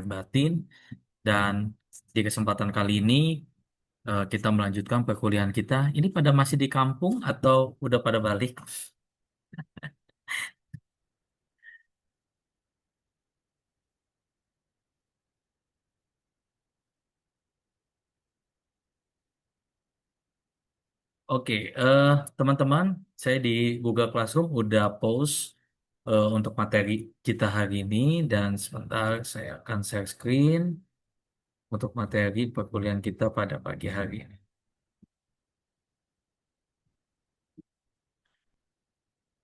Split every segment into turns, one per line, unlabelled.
batin. Dan di kesempatan kali ini kita melanjutkan perkuliahan kita. Ini pada masih di kampung atau udah pada balik? Oke, teman-teman, saya di Google Classroom udah post untuk materi kita hari ini dan sebentar saya akan share screen untuk materi perkuliahan kita pada pagi hari ini.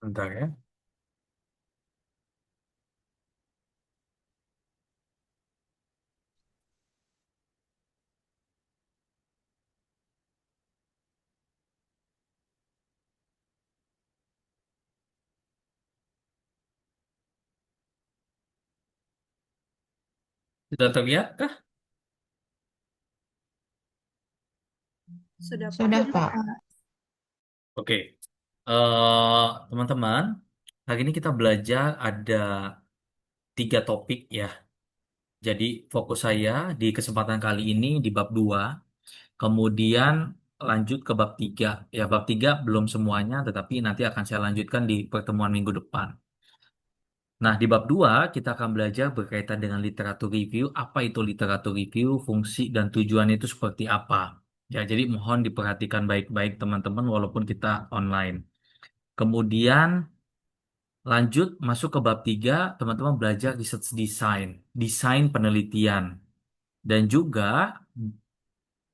Bentar ya. Sudah terlihat kah?
Sudah, Pak.
Sudah, Pak.
Oke, teman-teman, hari ini kita belajar ada 3 topik ya. Jadi fokus saya di kesempatan kali ini di bab 2, kemudian lanjut ke bab 3. Ya, bab 3 belum semuanya, tetapi nanti akan saya lanjutkan di pertemuan minggu depan. Nah, di bab 2 kita akan belajar berkaitan dengan literatur review. Apa itu literatur review, fungsi dan tujuan itu seperti apa. Ya, jadi mohon diperhatikan baik-baik teman-teman walaupun kita online. Kemudian lanjut masuk ke bab 3, teman-teman belajar research design, desain penelitian, dan juga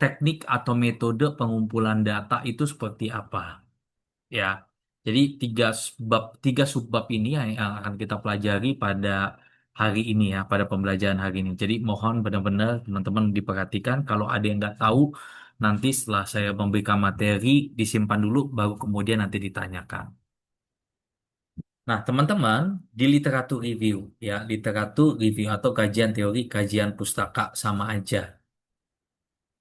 teknik atau metode pengumpulan data itu seperti apa. Ya, jadi tiga subbab ini yang akan kita pelajari pada hari ini ya, pada pembelajaran hari ini. Jadi mohon benar-benar teman-teman diperhatikan kalau ada yang nggak tahu nanti setelah saya memberikan materi disimpan dulu baru kemudian nanti ditanyakan. Nah, teman-teman, di literatur review ya, literatur review atau kajian teori, kajian pustaka sama aja.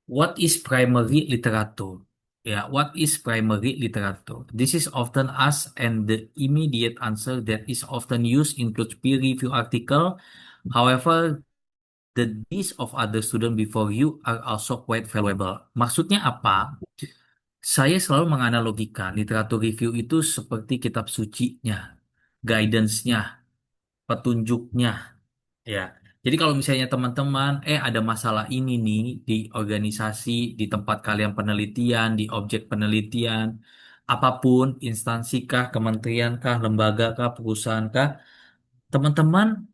What is primary literature? Yeah, what is primary literature? This is often asked, and the immediate answer that is often used includes peer review article. However, the list of other students before you are also quite valuable. Maksudnya apa? Saya selalu menganalogikan literatur review itu seperti kitab sucinya, guidance-nya, petunjuknya. Ya, jadi kalau misalnya teman-teman, ada masalah ini nih di organisasi, di tempat kalian penelitian, di objek penelitian, apapun, instansi kah, kementerian kah, lembaga kah, perusahaan kah, teman-teman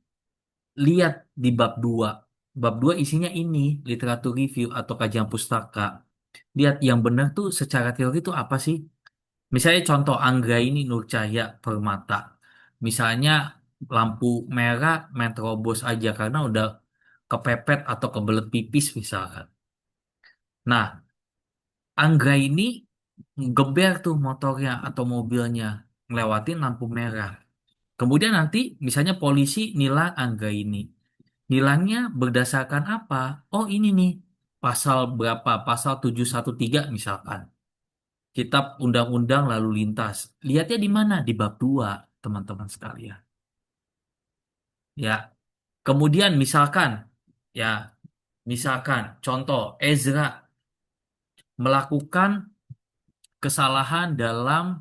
lihat di bab 2. Bab 2 isinya ini, literatur review atau kajian pustaka. Lihat yang benar tuh secara teori itu apa sih? Misalnya contoh Angga ini Nur Cahya Permata. Misalnya lampu merah main terobos aja karena udah kepepet atau kebelet pipis misalkan. Nah, Angga ini geber tuh motornya atau mobilnya ngelewatin lampu merah. Kemudian nanti misalnya polisi nilang Angga ini. Nilangnya berdasarkan apa? Oh ini nih, pasal berapa? Pasal 713 misalkan. Kitab Undang-Undang Lalu Lintas. Lihatnya di mana? Di bab 2, teman-teman sekalian. Ya. Kemudian ya, misalkan contoh Ezra melakukan kesalahan dalam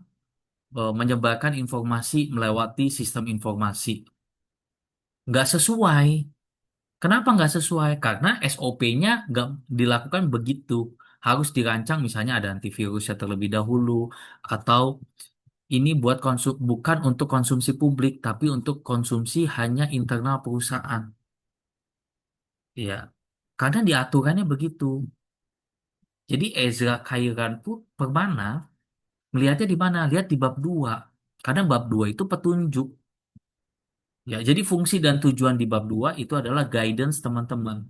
menyebarkan informasi melewati sistem informasi. Nggak sesuai. Kenapa nggak sesuai? Karena SOP-nya nggak dilakukan begitu. Harus dirancang misalnya ada antivirusnya terlebih dahulu atau ini buat bukan untuk konsumsi publik, tapi untuk konsumsi hanya internal perusahaan. Ya, karena diaturannya begitu. Jadi Ezra Khairan pun Permana melihatnya di mana? Lihat di bab 2. Karena bab 2 itu petunjuk. Ya, jadi fungsi dan tujuan di bab 2 itu adalah guidance teman-teman.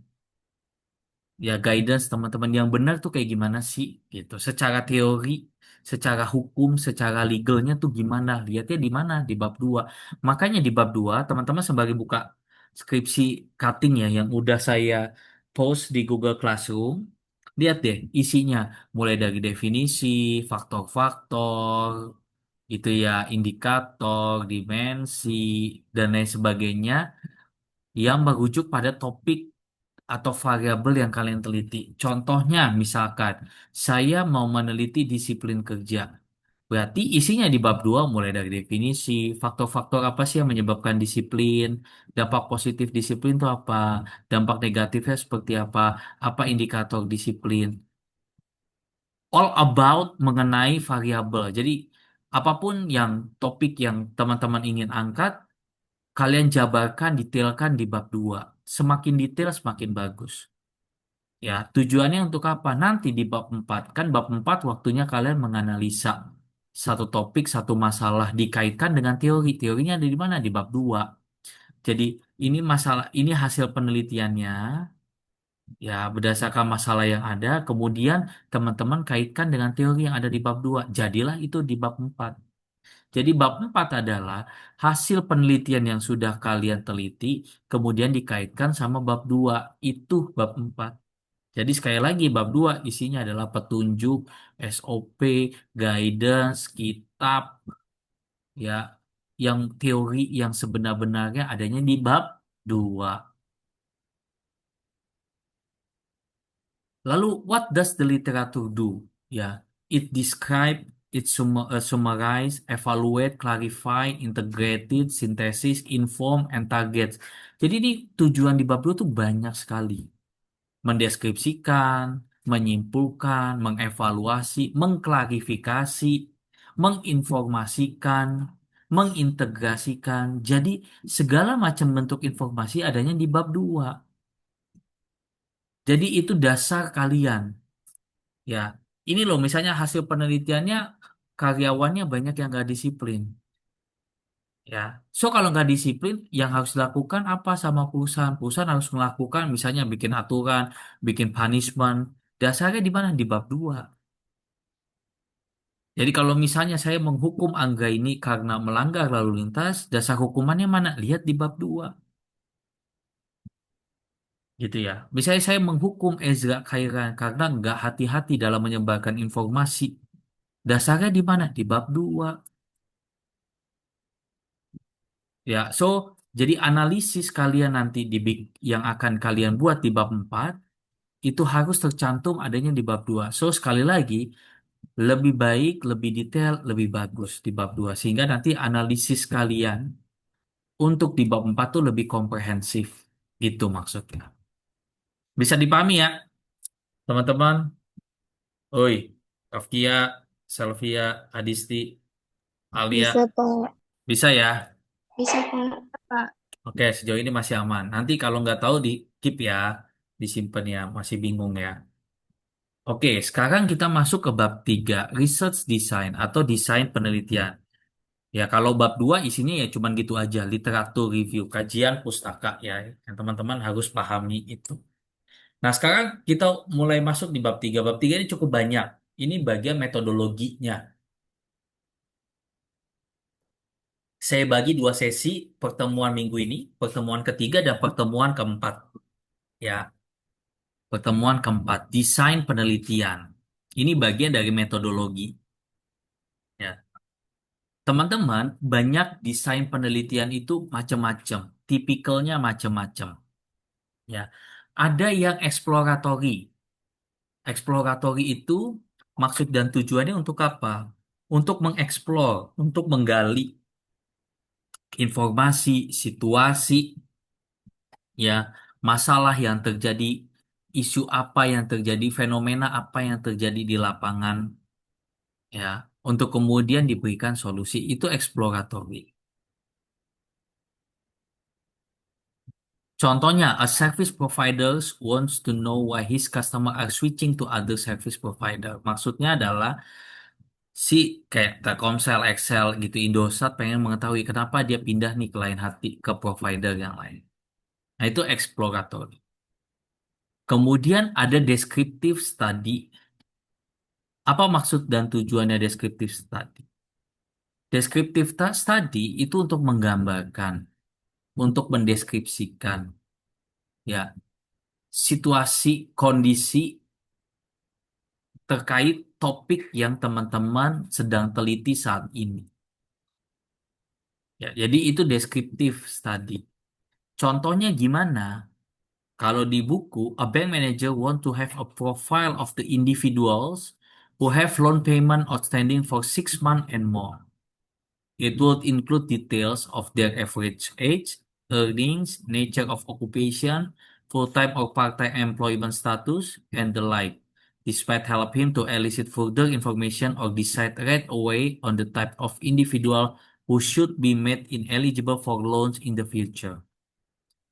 Ya, guidance teman-teman yang benar tuh kayak gimana sih gitu. Secara teori, secara hukum, secara legalnya tuh gimana? Lihatnya di mana? Di bab 2. Makanya di bab 2 teman-teman sembari buka skripsi cutting ya yang udah saya post di Google Classroom, lihat deh isinya mulai dari definisi, faktor-faktor, itu ya, indikator, dimensi dan lain sebagainya. yang merujuk pada topik atau variabel yang kalian teliti. Contohnya, misalkan saya mau meneliti disiplin kerja. Berarti isinya di bab 2 mulai dari definisi, faktor-faktor apa sih yang menyebabkan disiplin, dampak positif disiplin itu apa, dampak negatifnya seperti apa indikator disiplin. All about mengenai variabel. Jadi apapun yang topik yang teman-teman ingin angkat, kalian jabarkan, detailkan di bab 2. Semakin detail semakin bagus. Ya, tujuannya untuk apa? Nanti di bab 4 kan bab 4 waktunya kalian menganalisa satu topik, satu masalah dikaitkan dengan teori. Teorinya ada di mana? Di bab 2. Jadi ini masalah, ini hasil penelitiannya, ya berdasarkan masalah yang ada, kemudian teman-teman kaitkan dengan teori yang ada di bab 2. Jadilah itu di bab 4. Jadi bab 4 adalah hasil penelitian yang sudah kalian teliti, kemudian dikaitkan sama bab 2. Itu bab 4. Jadi sekali lagi bab 2 isinya adalah petunjuk, SOP, guidance, kitab, ya, yang teori yang sebenar-benarnya adanya di bab 2. Lalu what does the literature do? Ya, it describe, summarize, evaluate, clarify, integrated, synthesis, inform, and targets. Jadi ini tujuan di bab 2 tuh banyak sekali. Mendeskripsikan, menyimpulkan, mengevaluasi, mengklarifikasi, menginformasikan, mengintegrasikan. Jadi segala macam bentuk informasi adanya di bab 2. Jadi itu dasar kalian. Ya, ini loh misalnya hasil penelitiannya karyawannya banyak yang nggak disiplin. Ya, so kalau nggak disiplin, yang harus dilakukan apa sama perusahaan? Perusahaan harus melakukan misalnya bikin aturan, bikin punishment. Dasarnya di mana? Di bab 2. Jadi kalau misalnya saya menghukum Angga ini karena melanggar lalu lintas, dasar hukumannya mana? Lihat di bab 2. Gitu ya. Misalnya saya menghukum Ezra Khairan karena nggak hati-hati dalam menyebarkan informasi. Dasarnya di mana? Di bab 2. Ya, so jadi analisis kalian nanti yang akan kalian buat di bab 4 itu harus tercantum adanya di bab 2. So sekali lagi lebih baik, lebih detail, lebih bagus di bab 2 sehingga nanti analisis kalian untuk di bab 4 tuh lebih komprehensif. Gitu maksudnya. Bisa dipahami ya, teman-teman? Oi, Kafkia, Selvia, Adisti,
Bisa,
Alia,
Pak.
bisa ya?
Bisa, Pak. Pak.
Oke, sejauh ini masih aman. Nanti kalau nggak tahu di keep ya, disimpan ya, masih bingung ya. Oke, sekarang kita masuk ke bab 3, Research Design atau Desain Penelitian. Ya, kalau bab 2 isinya ya cuman gitu aja, literatur review, kajian pustaka ya, yang teman-teman harus pahami itu. Nah, sekarang kita mulai masuk di bab 3. Bab 3 ini cukup banyak. Ini bagian metodologinya. Saya bagi dua sesi pertemuan minggu ini, pertemuan ketiga dan pertemuan keempat. Ya, pertemuan keempat, desain penelitian. Ini bagian dari metodologi. Ya, teman-teman, banyak desain penelitian itu macam-macam, tipikalnya macam-macam. Ya, ada yang eksploratory. Eksploratory itu maksud dan tujuannya untuk apa? Untuk mengeksplor, untuk menggali informasi, situasi, ya, masalah yang terjadi, isu apa yang terjadi, fenomena apa yang terjadi di lapangan, ya, untuk kemudian diberikan solusi. Itu exploratory. Contohnya, a service provider wants to know why his customer are switching to other service provider. Maksudnya adalah si kayak Telkomsel, Excel gitu, Indosat pengen mengetahui kenapa dia pindah nih ke lain hati ke provider yang lain. Nah, itu exploratory. Kemudian ada descriptive study. Apa maksud dan tujuannya descriptive study? Descriptive study itu untuk menggambarkan, untuk mendeskripsikan, ya, situasi, kondisi terkait topik yang teman-teman sedang teliti saat ini. Ya, jadi itu descriptive study. Contohnya gimana? Kalau di buku, a bank manager want to have a profile of the individuals who have loan payment outstanding for 6 months and more. It would include details of their average age, earnings, nature of occupation, full-time or part-time employment status, and the like. This might help him to elicit further information or decide right away on the type of individual who should be made ineligible for loans in the future.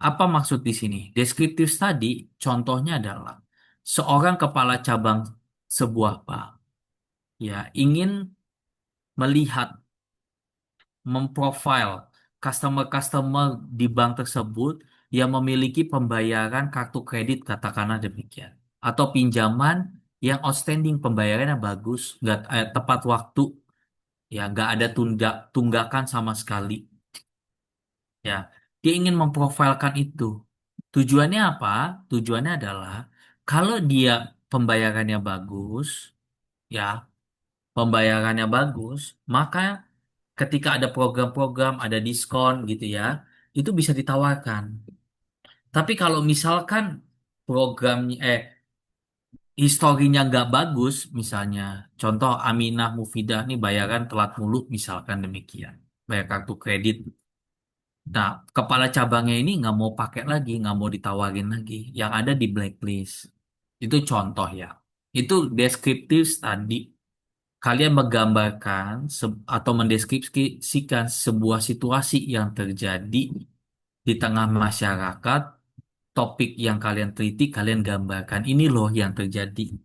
Apa maksud di sini? Descriptive study contohnya adalah seorang kepala cabang sebuah bank ya ingin melihat memprofile customer-customer di bank tersebut yang memiliki pembayaran kartu kredit katakanlah demikian atau pinjaman yang outstanding pembayarannya bagus nggak tepat waktu ya nggak ada tunggakan sama sekali ya dia ingin memprofilkan itu tujuannya apa? Tujuannya adalah kalau dia pembayarannya bagus ya pembayarannya bagus maka ketika ada program-program, ada diskon gitu ya, itu bisa ditawarkan. Tapi kalau misalkan programnya, historinya nggak bagus, misalnya, contoh Aminah Mufidah nih bayaran telat mulu, misalkan demikian, bayar kartu kredit. Nah, kepala cabangnya ini nggak mau pakai lagi, nggak mau ditawarin lagi, yang ada di blacklist. Itu contoh ya. Itu deskriptif tadi. Kalian menggambarkan atau mendeskripsikan sebuah situasi yang terjadi di tengah masyarakat, topik yang kalian teliti, kalian gambarkan. Ini loh yang terjadi.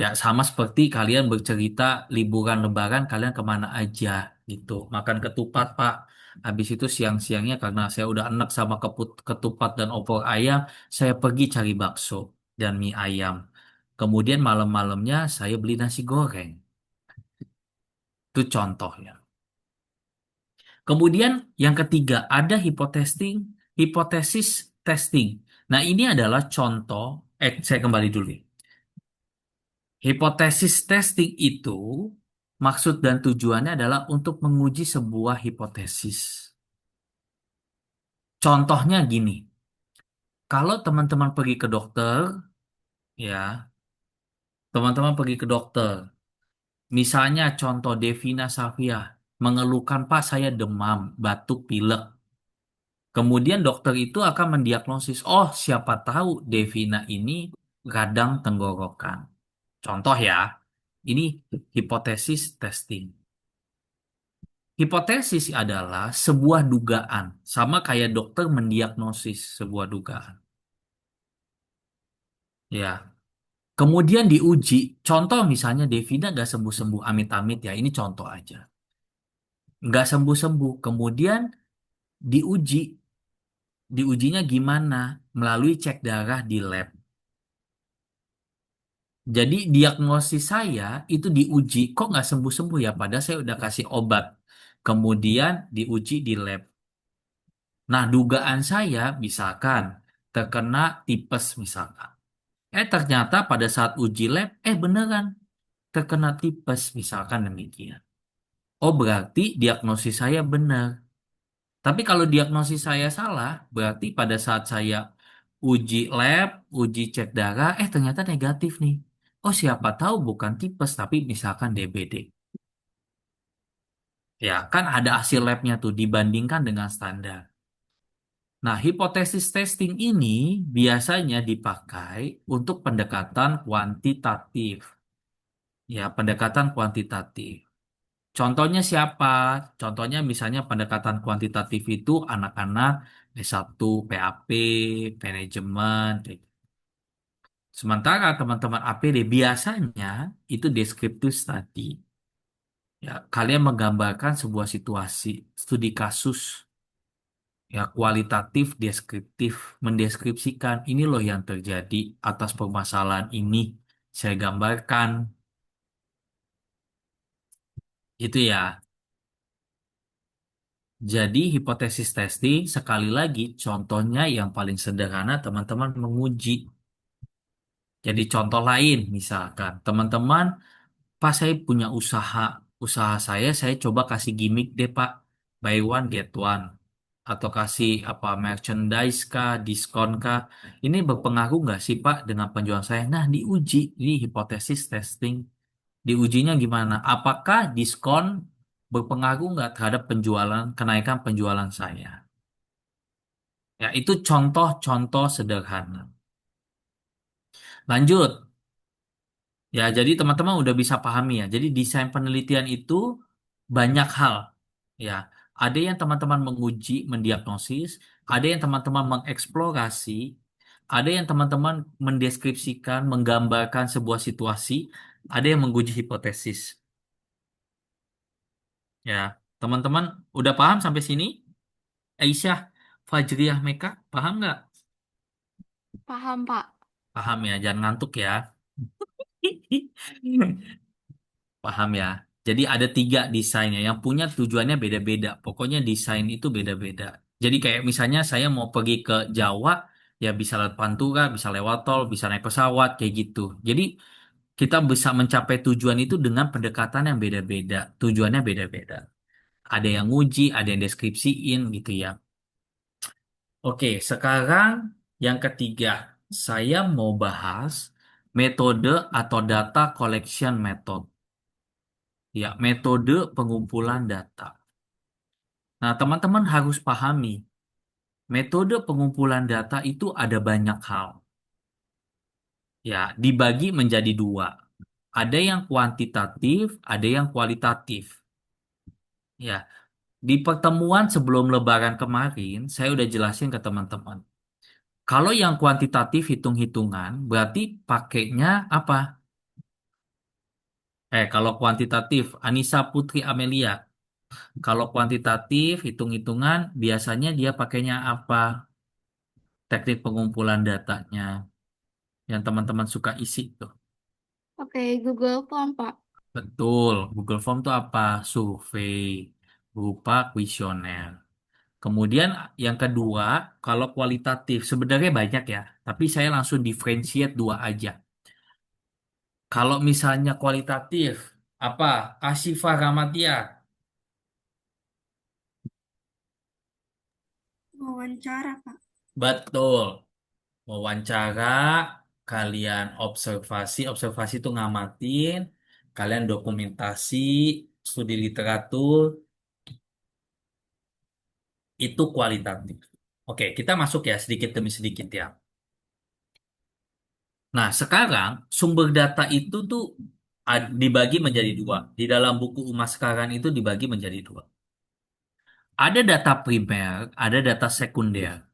Ya, sama seperti kalian bercerita liburan lebaran, kalian kemana aja gitu. Makan ketupat, Pak. Habis itu siang-siangnya karena saya udah enak sama ketupat dan opor ayam, saya pergi cari bakso dan mie ayam. Kemudian malam-malamnya saya beli nasi goreng. Itu contoh ya. Kemudian yang ketiga ada hipotesis testing. Nah, ini adalah contoh, saya kembali dulu, ya. Hipotesis testing itu maksud dan tujuannya adalah untuk menguji sebuah hipotesis. Contohnya gini, kalau teman-teman pergi ke dokter, ya, teman-teman pergi ke dokter. Misalnya contoh Devina Safia mengeluhkan, Pak, saya demam, batuk, pilek. Kemudian dokter itu akan mendiagnosis, oh siapa tahu Devina ini radang tenggorokan. Contoh ya, ini hipotesis testing. Hipotesis adalah sebuah dugaan, sama kayak dokter mendiagnosis sebuah dugaan. Ya, kemudian diuji. Contoh misalnya Devina nggak sembuh-sembuh, amit-amit ya, ini contoh aja. Nggak sembuh-sembuh, kemudian diuji. Diujinya gimana? Melalui cek darah di lab. Jadi diagnosis saya itu diuji, kok nggak sembuh-sembuh ya? Padahal saya udah kasih obat. Kemudian diuji di lab. Nah, dugaan saya misalkan terkena tipes misalkan. Ternyata pada saat uji lab, beneran terkena tipes misalkan demikian. Oh, berarti diagnosis saya benar. Tapi kalau diagnosis saya salah, berarti pada saat saya uji lab, uji cek darah, ternyata negatif nih. Oh, siapa tahu bukan tipes, tapi misalkan DBD. Ya, kan ada hasil labnya tuh dibandingkan dengan standar. Nah, hipotesis testing ini biasanya dipakai untuk pendekatan kuantitatif. Ya, pendekatan kuantitatif. Contohnya siapa? Contohnya misalnya pendekatan kuantitatif itu anak-anak S1, PAP, manajemen. Sementara teman-teman APD biasanya itu descriptive study. Ya, kalian menggambarkan sebuah situasi, studi kasus, ya kualitatif, deskriptif, mendeskripsikan ini loh yang terjadi atas permasalahan ini. Saya gambarkan, itu ya. Jadi hipotesis testing sekali lagi contohnya yang paling sederhana teman-teman menguji. Jadi contoh lain misalkan teman-teman pas saya punya usaha, usaha saya coba kasih gimmick deh Pak, buy one get one. atau kasih apa merchandise kah, diskon kah, ini berpengaruh nggak sih Pak dengan penjualan saya? Nah, diuji, ini hipotesis testing, diujinya gimana? Apakah diskon berpengaruh nggak terhadap penjualan, kenaikan penjualan saya? Ya, itu contoh-contoh sederhana. Lanjut. Ya, jadi teman-teman udah bisa pahami ya. Jadi desain penelitian itu banyak hal. Ya, ada yang teman-teman menguji, mendiagnosis, ada yang teman-teman mengeksplorasi, ada yang teman-teman mendeskripsikan, menggambarkan sebuah situasi, ada yang menguji hipotesis. Ya, teman-teman udah paham sampai sini? Aisyah, Fajriyah, Meka, paham nggak?
Paham, Pak.
Paham ya, jangan ngantuk ya. Paham ya. Jadi ada tiga desainnya yang punya tujuannya beda-beda. Pokoknya desain itu beda-beda. Jadi kayak misalnya saya mau pergi ke Jawa, ya bisa lewat Pantura, bisa lewat tol, bisa naik pesawat, kayak gitu. Jadi kita bisa mencapai tujuan itu dengan pendekatan yang beda-beda. Tujuannya beda-beda. Ada yang nguji, ada yang deskripsiin gitu ya. Oke, sekarang yang ketiga, saya mau bahas metode atau data collection method. Ya, metode pengumpulan data. Nah, teman-teman harus pahami, metode pengumpulan data itu ada banyak hal. Ya, dibagi menjadi dua. Ada yang kuantitatif, ada yang kualitatif. Ya, di pertemuan sebelum Lebaran kemarin, saya udah jelasin ke teman-teman. Kalau yang kuantitatif hitung-hitungan, berarti pakainya apa? Kalau kuantitatif, Anissa Putri Amelia. Kalau kuantitatif, hitung-hitungan, biasanya dia pakainya apa? Teknik pengumpulan datanya yang teman-teman suka isi tuh.
Oke, Google Form, Pak.
Betul, Google Form tuh apa? Survei berupa kuesioner. Kemudian yang kedua, kalau kualitatif sebenarnya banyak ya, tapi saya langsung differentiate dua aja. Kalau misalnya kualitatif, apa? Asyifa Ramatia.
Wawancara, Pak.
Betul. Wawancara, kalian observasi, observasi itu ngamatin, kalian dokumentasi, studi literatur, itu kualitatif. Oke, kita masuk ya sedikit demi sedikit ya. Nah, sekarang sumber data itu tuh dibagi menjadi dua. Di dalam buku Umas sekarang itu dibagi menjadi dua. Ada data primer, ada data sekunder.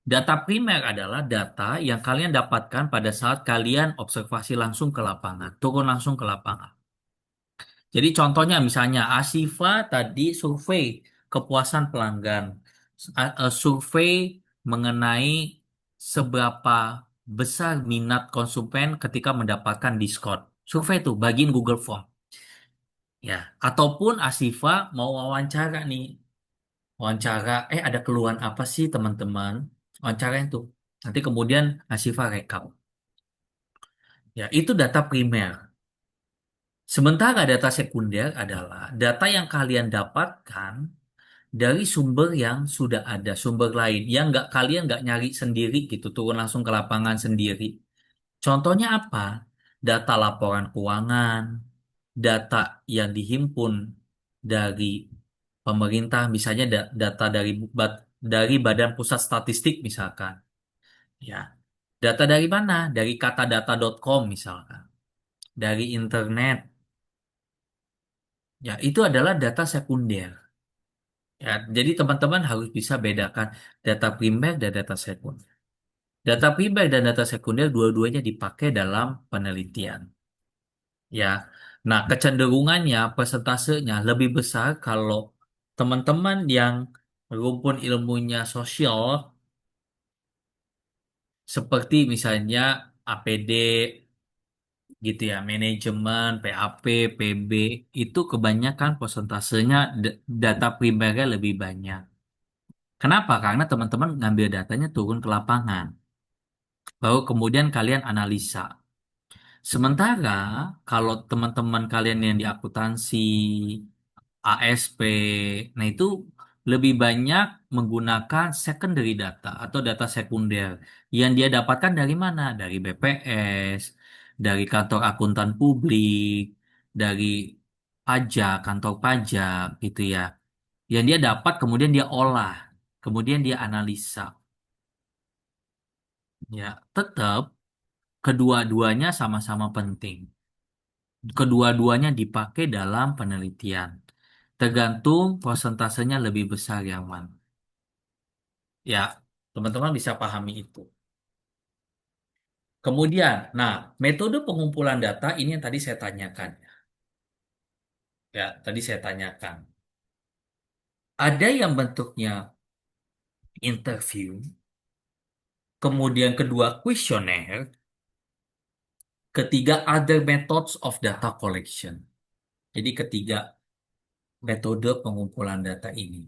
Data primer adalah data yang kalian dapatkan pada saat kalian observasi langsung ke lapangan, turun langsung ke lapangan. Jadi contohnya misalnya Asifa tadi survei kepuasan pelanggan, survei mengenai seberapa besar minat konsumen ketika mendapatkan diskon. Survei itu bagiin Google Form. Ya, ataupun Asifa mau wawancara nih, wawancara, ada keluhan apa sih teman-teman? Wawancara itu. Nanti kemudian Asifa rekap. Ya, itu data primer. Sementara data sekunder adalah data yang kalian dapatkan dari sumber yang sudah ada, sumber lain yang kalian nggak nyari sendiri gitu, turun langsung ke lapangan sendiri. Contohnya apa? Data laporan keuangan, data yang dihimpun dari pemerintah, misalnya data dari Badan Pusat Statistik misalkan. Ya, data dari mana? Dari katadata.com misalkan, dari internet. Ya, itu adalah data sekunder. Ya, jadi teman-teman harus bisa bedakan data primer dan data sekunder. Data primer dan data sekunder dua-duanya dipakai dalam penelitian. Ya, nah kecenderungannya, persentasenya lebih besar kalau teman-teman yang rumpun ilmunya sosial, seperti misalnya APD, gitu ya, manajemen, PAP, PB, itu kebanyakan persentasenya data primernya lebih banyak. Kenapa? Karena teman-teman ngambil datanya turun ke lapangan. Baru kemudian kalian analisa. Sementara kalau teman-teman kalian yang di akuntansi, ASP, nah itu lebih banyak menggunakan secondary data atau data sekunder yang dia dapatkan dari mana? Dari BPS, dari kantor akuntan publik, dari pajak, kantor pajak gitu ya. Yang dia dapat kemudian dia olah, kemudian dia analisa. Ya, tetap kedua-duanya sama-sama penting. Kedua-duanya dipakai dalam penelitian. Tergantung persentasenya lebih besar yang mana. Ya, teman-teman bisa pahami itu. Kemudian, nah, metode pengumpulan data ini yang tadi saya tanyakan. Ya, tadi saya tanyakan. Ada yang bentuknya interview, kemudian kedua kuesioner, ketiga other methods of data collection. Jadi ketiga metode pengumpulan data ini.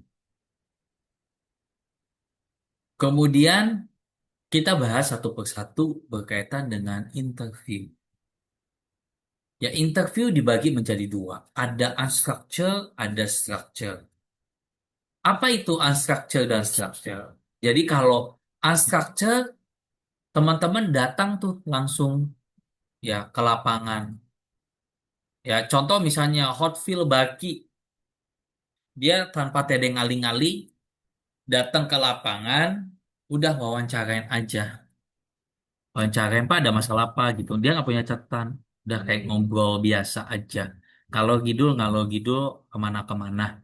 Kemudian kita bahas satu persatu berkaitan dengan interview. Ya, interview dibagi menjadi dua. Ada unstructured, ada structure. Apa itu unstructured dan structure? Jadi kalau unstructured, teman-teman datang tuh langsung ya ke lapangan. Ya, contoh misalnya Hotfield Baki, dia tanpa tedeng aling-aling datang ke lapangan, udah wawancarain aja. Wawancarain Pak ada masalah apa gitu. Dia nggak punya catatan, udah kayak ngobrol biasa aja. Kalau gidul, ngalor gidul, kemana-kemana.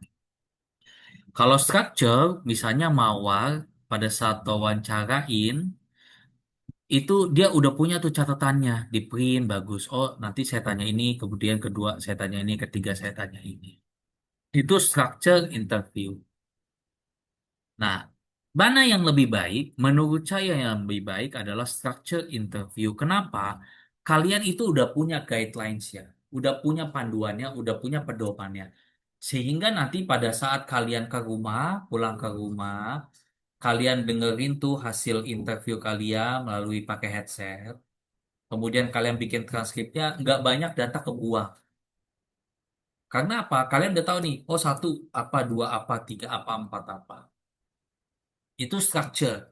Kalau structure, misalnya Mawar pada saat wawancarain, itu dia udah punya tuh catatannya di print bagus. Oh, nanti saya tanya ini, kemudian kedua saya tanya ini, ketiga saya tanya ini. Itu structure interview. Nah, mana yang lebih baik? Menurut saya yang lebih baik adalah structure interview. Kenapa? Kalian itu udah punya guidelines ya, udah punya panduannya, udah punya pedomannya. Sehingga nanti pada saat kalian ke rumah, pulang ke rumah, kalian dengerin tuh hasil interview kalian melalui pakai headset. Kemudian kalian bikin transkripnya, nggak banyak data kebuang. Karena apa? Kalian udah tahu nih, oh satu apa, dua apa, tiga apa, empat apa. Itu structure.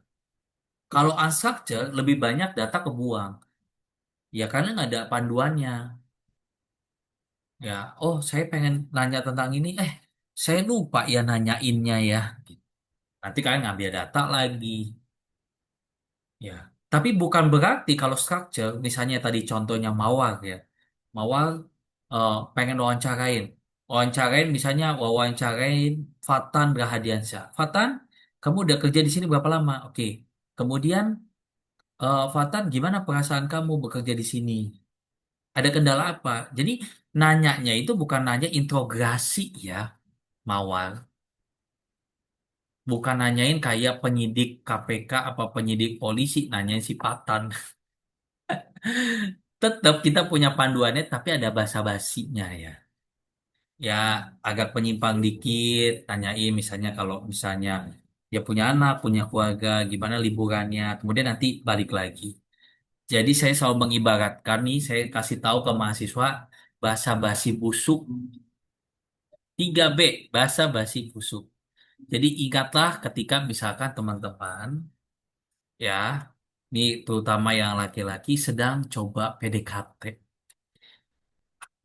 Kalau unstructured, lebih banyak data kebuang. Ya karena nggak ada panduannya. Ya, oh saya pengen nanya tentang ini, saya lupa ya nanyainnya ya. Nanti kalian ngambil data lagi. Ya, tapi bukan berarti kalau structure, misalnya tadi contohnya Mawar ya. Mawar pengen wawancarain. Wawancarain misalnya wawancarain Fatan Rahadiansyah. Fatan, kamu udah kerja di sini berapa lama? Oke. Kemudian Fatan, gimana perasaan kamu bekerja di sini? Ada kendala apa? Jadi nanyanya itu bukan nanya interogasi ya, Mawar. Bukan nanyain kayak penyidik KPK apa penyidik polisi nanyain si Patan. Tetap kita punya panduannya tapi ada basa-basinya ya. Ya agak penyimpang dikit, tanyain misalnya kalau misalnya dia punya anak, punya keluarga, gimana liburannya, kemudian nanti balik lagi. Jadi saya selalu mengibaratkan nih, saya kasih tahu ke mahasiswa basa-basi busuk 3B, basa-basi busuk. Jadi ingatlah ketika misalkan teman-teman ya, ini terutama yang laki-laki sedang coba PDKT.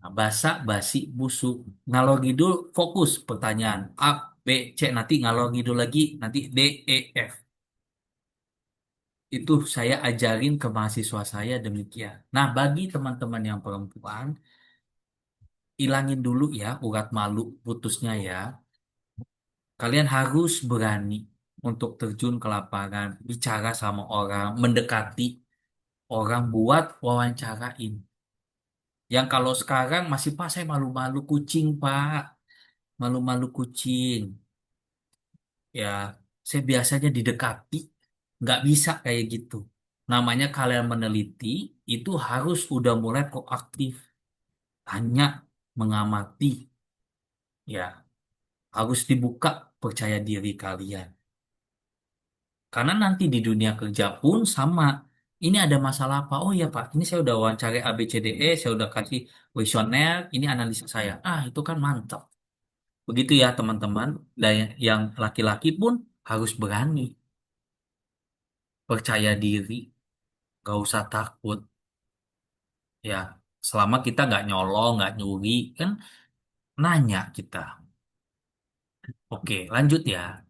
Nah, basa-basi busuk. Ngalor ngidul fokus pertanyaan A, B, C nanti ngalor ngidul lagi nanti D, E, F. Itu saya ajarin ke mahasiswa saya demikian. Nah, bagi teman-teman yang perempuan, ilangin dulu ya urat malu putusnya ya. Kalian harus berani untuk terjun ke lapangan, bicara sama orang, mendekati orang buat wawancarain. Yang kalau sekarang masih Pak saya malu-malu kucing Pak, malu-malu kucing. Ya, saya biasanya didekati, nggak bisa kayak gitu. Namanya kalian meneliti, itu harus udah mulai proaktif, tanya, mengamati, ya harus dibuka percaya diri kalian. Karena nanti di dunia kerja pun sama. Ini ada masalah apa? Oh iya Pak, ini saya udah wawancara A, B, C, D, E, saya udah kasih kuesioner, ini analisa saya. Ah, itu kan mantap. Begitu ya teman-teman. Dan yang laki-laki pun harus berani, percaya diri, gak usah takut. Ya, selama kita nggak nyolong, nggak nyuri, kan nanya kita. Oke, lanjut ya.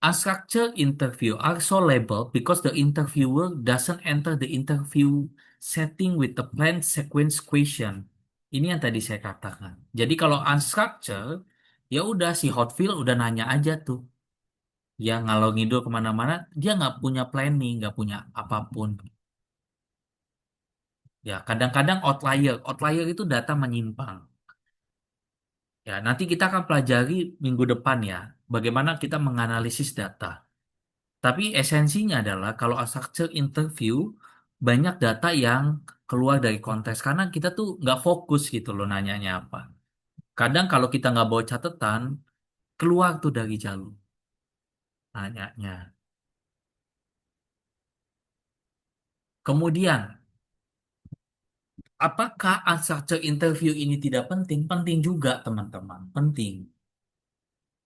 Unstructured interview are so labeled because the interviewer doesn't enter the interview setting with the planned sequence question. Ini yang tadi saya katakan. Jadi kalau unstructured, ya udah si hotfield udah nanya aja tuh. Ya ngalor ngidul kemana-mana, dia nggak punya planning, nggak punya apapun. Ya kadang-kadang outlier, outlier itu data menyimpang. Ya nanti kita akan pelajari minggu depan ya, bagaimana kita menganalisis data. Tapi esensinya adalah kalau structure interview banyak data yang keluar dari konteks karena kita tuh nggak fokus gitu loh nanyanya apa. Kadang kalau kita nggak bawa catatan keluar tuh dari jalur nanyanya. Kemudian apakah unstructured interview ini tidak penting? Penting juga teman-teman, penting.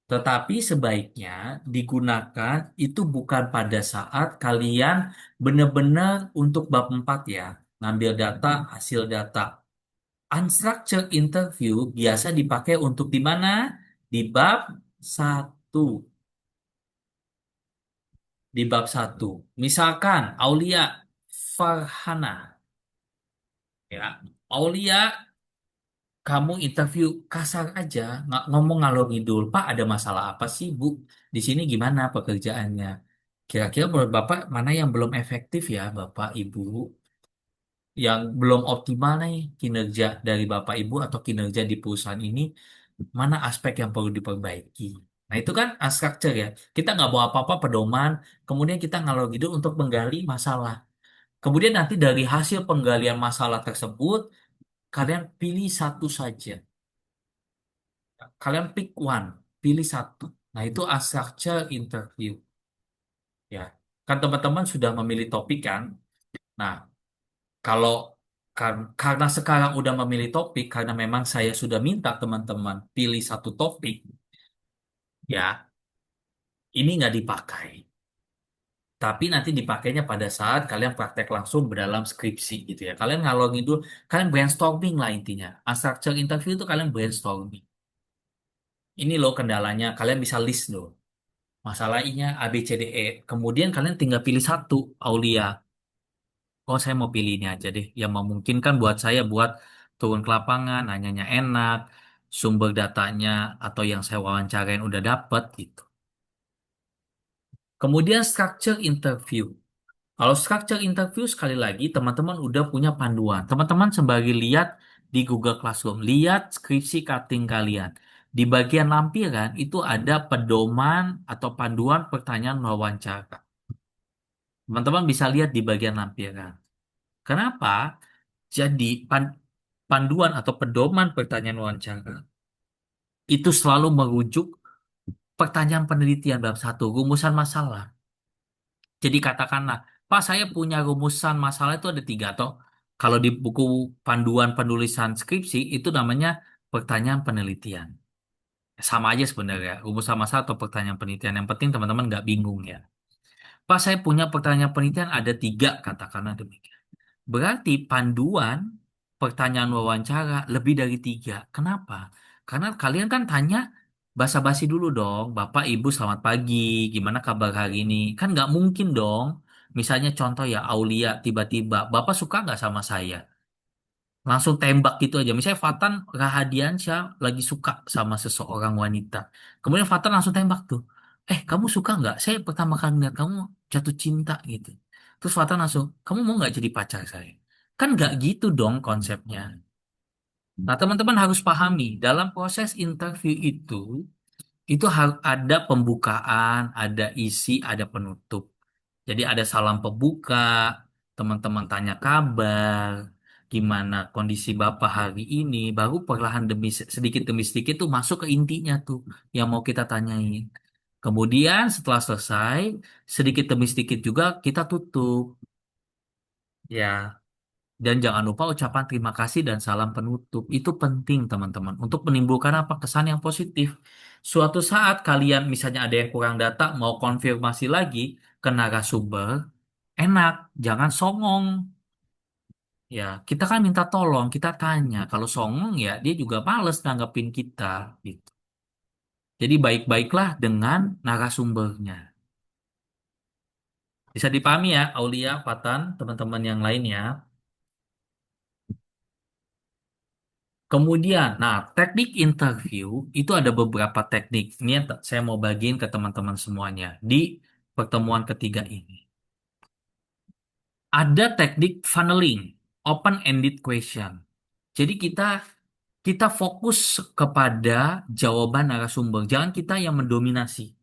Tetapi sebaiknya digunakan itu bukan pada saat kalian benar-benar untuk bab 4 ya. Ngambil data, hasil data. Unstructured interview biasa dipakai untuk di mana? Di bab satu. Di bab satu. Misalkan Aulia Farhana. Ya. Aulia, kamu interview kasar aja. Ngomong ngalor ngidul. Pak, ada masalah apa sih, Bu? Di sini gimana pekerjaannya? Kira-kira menurut Bapak mana yang belum efektif ya, Bapak, Ibu? Yang belum optimal nih kinerja dari Bapak Ibu atau kinerja di perusahaan ini? Mana aspek yang perlu diperbaiki. Nah, itu kan structure ya. Kita nggak bawa apa-apa pedoman, kemudian kita ngalor ngidul untuk menggali masalah. Kemudian nanti dari hasil penggalian masalah tersebut, kalian pilih satu saja. Kalian pick one, pilih satu. Nah, itu structure interview. Ya, kan teman-teman sudah memilih topik kan? Nah, kalau karena sekarang udah memilih topik, karena memang saya sudah minta teman-teman pilih satu topik, ya, ini nggak dipakai. Tapi nanti dipakainya pada saat kalian praktek langsung dalam skripsi gitu ya. Kalian ngalor ngidul, kalian brainstorming lah intinya. Unstructured interview itu kalian brainstorming. Ini loh kendalanya, kalian bisa list loh. Masalahnya A, B, C, D, E. Kemudian kalian tinggal pilih satu, Aulia. Oh, saya mau pilih ini aja deh. Yang memungkinkan buat saya buat turun ke lapangan, nanyanya enak, sumber datanya atau yang saya wawancarain udah dapet gitu. Kemudian structure interview. Kalau structure interview sekali lagi teman-teman udah punya panduan. Teman-teman sembari lihat di Google Classroom, lihat skripsi cutting kalian. Di bagian lampiran itu ada pedoman atau panduan pertanyaan wawancara. Teman-teman bisa lihat di bagian lampiran. Kenapa? Jadi panduan atau pedoman pertanyaan wawancara itu selalu merujuk pertanyaan penelitian bab satu, rumusan masalah. Jadi katakanlah, Pak, saya punya rumusan masalah itu ada tiga toh. Kalau di buku panduan penulisan skripsi itu namanya pertanyaan penelitian. Sama aja sebenarnya, rumusan masalah atau pertanyaan penelitian. Yang penting teman-teman nggak bingung ya. Pak, saya punya pertanyaan penelitian ada tiga, katakanlah demikian. Berarti panduan pertanyaan wawancara lebih dari tiga. Kenapa? Karena kalian kan tanya basa-basi dulu dong. Bapak, Ibu, selamat pagi. Gimana kabar hari ini? Kan nggak mungkin dong. Misalnya contoh ya, Aulia tiba-tiba, Bapak suka nggak sama saya? Langsung tembak gitu aja. Misalnya Fatan Rahadiansyah lagi suka sama seseorang wanita. Kemudian Fatan langsung tembak tuh. Kamu suka nggak? Saya pertama kali lihat kamu jatuh cinta gitu. Terus Fatan langsung, kamu mau nggak jadi pacar saya? Kan nggak gitu dong konsepnya. Nah, teman-teman harus pahami, dalam proses interview itu harus ada pembukaan, ada isi, ada penutup. Jadi ada salam pembuka, teman-teman tanya kabar, gimana kondisi Bapak hari ini, baru perlahan sedikit demi sedikit tuh masuk ke intinya tuh yang mau kita tanyain. Kemudian setelah selesai, sedikit demi sedikit juga kita tutup. Ya, Dan jangan lupa ucapan terima kasih dan salam penutup. Itu penting, teman-teman, untuk menimbulkan apa kesan yang positif. Suatu saat kalian misalnya ada yang kurang data, mau konfirmasi lagi ke narasumber, enak, jangan songong. Ya, kita kan minta tolong, kita tanya. Kalau songong ya dia juga males nanggepin kita gitu. Jadi baik-baiklah dengan narasumbernya. Bisa dipahami ya, Aulia, Fatan, teman-teman yang lainnya. Kemudian, nah, teknik interview itu ada beberapa teknik. Ini yang saya mau bagiin ke teman-teman semuanya di pertemuan ketiga ini. Ada teknik funneling, open-ended question. Jadi kita fokus kepada jawaban narasumber. Jangan kita yang mendominasi.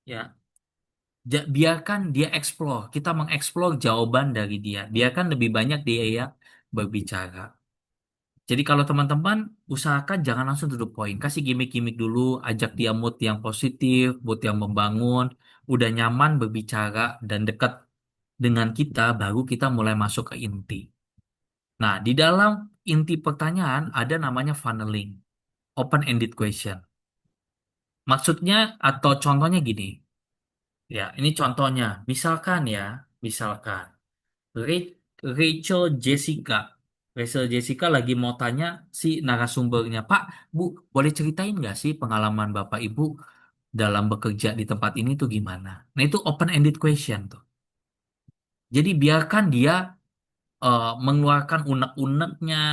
Ya, biarkan dia explore. Kita mengeksplor jawaban dari dia. Biarkan lebih banyak dia yang berbicara. Jadi kalau teman-teman usahakan jangan langsung to the point. Kasih gimmick-gimmick dulu, ajak dia mood yang positif, mood yang membangun, udah nyaman berbicara dan dekat dengan kita, baru kita mulai masuk ke inti. Nah, di dalam inti pertanyaan ada namanya funneling, open-ended question. Maksudnya atau contohnya gini, ya ini contohnya. Misalkan Ra- Rachel Jessica. Rachel Jessica lagi mau tanya si narasumbernya, Pak, Bu, boleh ceritain nggak sih pengalaman Bapak Ibu dalam bekerja di tempat ini tuh gimana? Nah, itu open-ended question tuh. Jadi biarkan dia mengeluarkan unek-uneknya,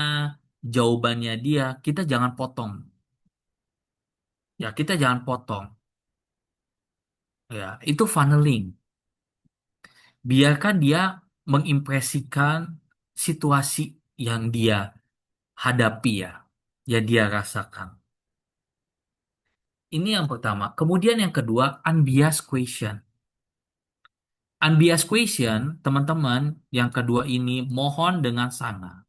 jawabannya dia. Kita jangan potong. Ya, kita jangan potong. Ya, itu funneling. Biarkan dia mengimpresikan situasi yang dia hadapi ya, yang dia rasakan. Ini yang pertama. Kemudian yang kedua, unbiased question. Unbiased question, teman-teman, yang kedua ini mohon dengan sangat,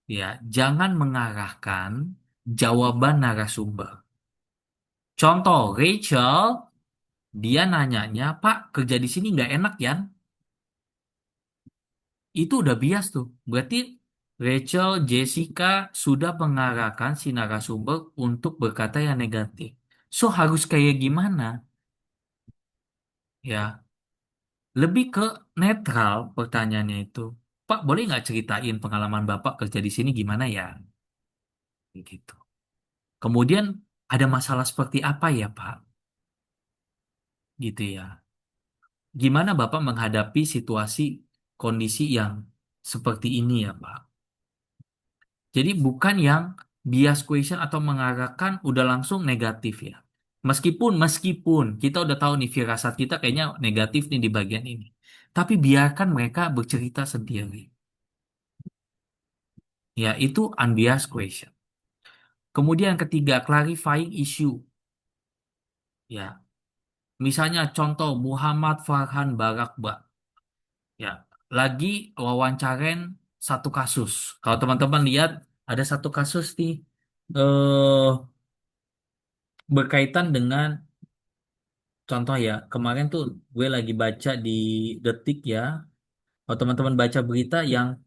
ya, jangan mengarahkan jawaban narasumber. Contoh, Rachel, dia nanyanya, Pak, kerja di sini nggak enak ya? Itu udah bias tuh. Berarti Rachel, Jessica sudah mengarahkan si narasumber untuk berkata yang negatif. So harus kayak gimana? Ya, lebih ke netral pertanyaannya itu. Pak, boleh nggak ceritain pengalaman Bapak kerja di sini gimana ya? Gitu. Kemudian ada masalah seperti apa ya, Pak? Gitu ya. Gimana Bapak menghadapi situasi kondisi yang seperti ini ya, Pak? Jadi bukan yang bias question atau mengarahkan udah langsung negatif ya. Meskipun kita udah tahu nih firasat kita kayaknya negatif nih di bagian ini. Tapi biarkan mereka bercerita sendiri. Ya, itu unbiased question. Kemudian yang ketiga, clarifying issue. Ya, misalnya contoh Muhammad Farhan Barakba. Ya, lagi wawancarain satu kasus. Kalau teman-teman lihat ada satu kasus nih eh berkaitan dengan contoh ya. Kemarin tuh gue lagi baca di Detik ya. Kalau teman-teman baca berita yang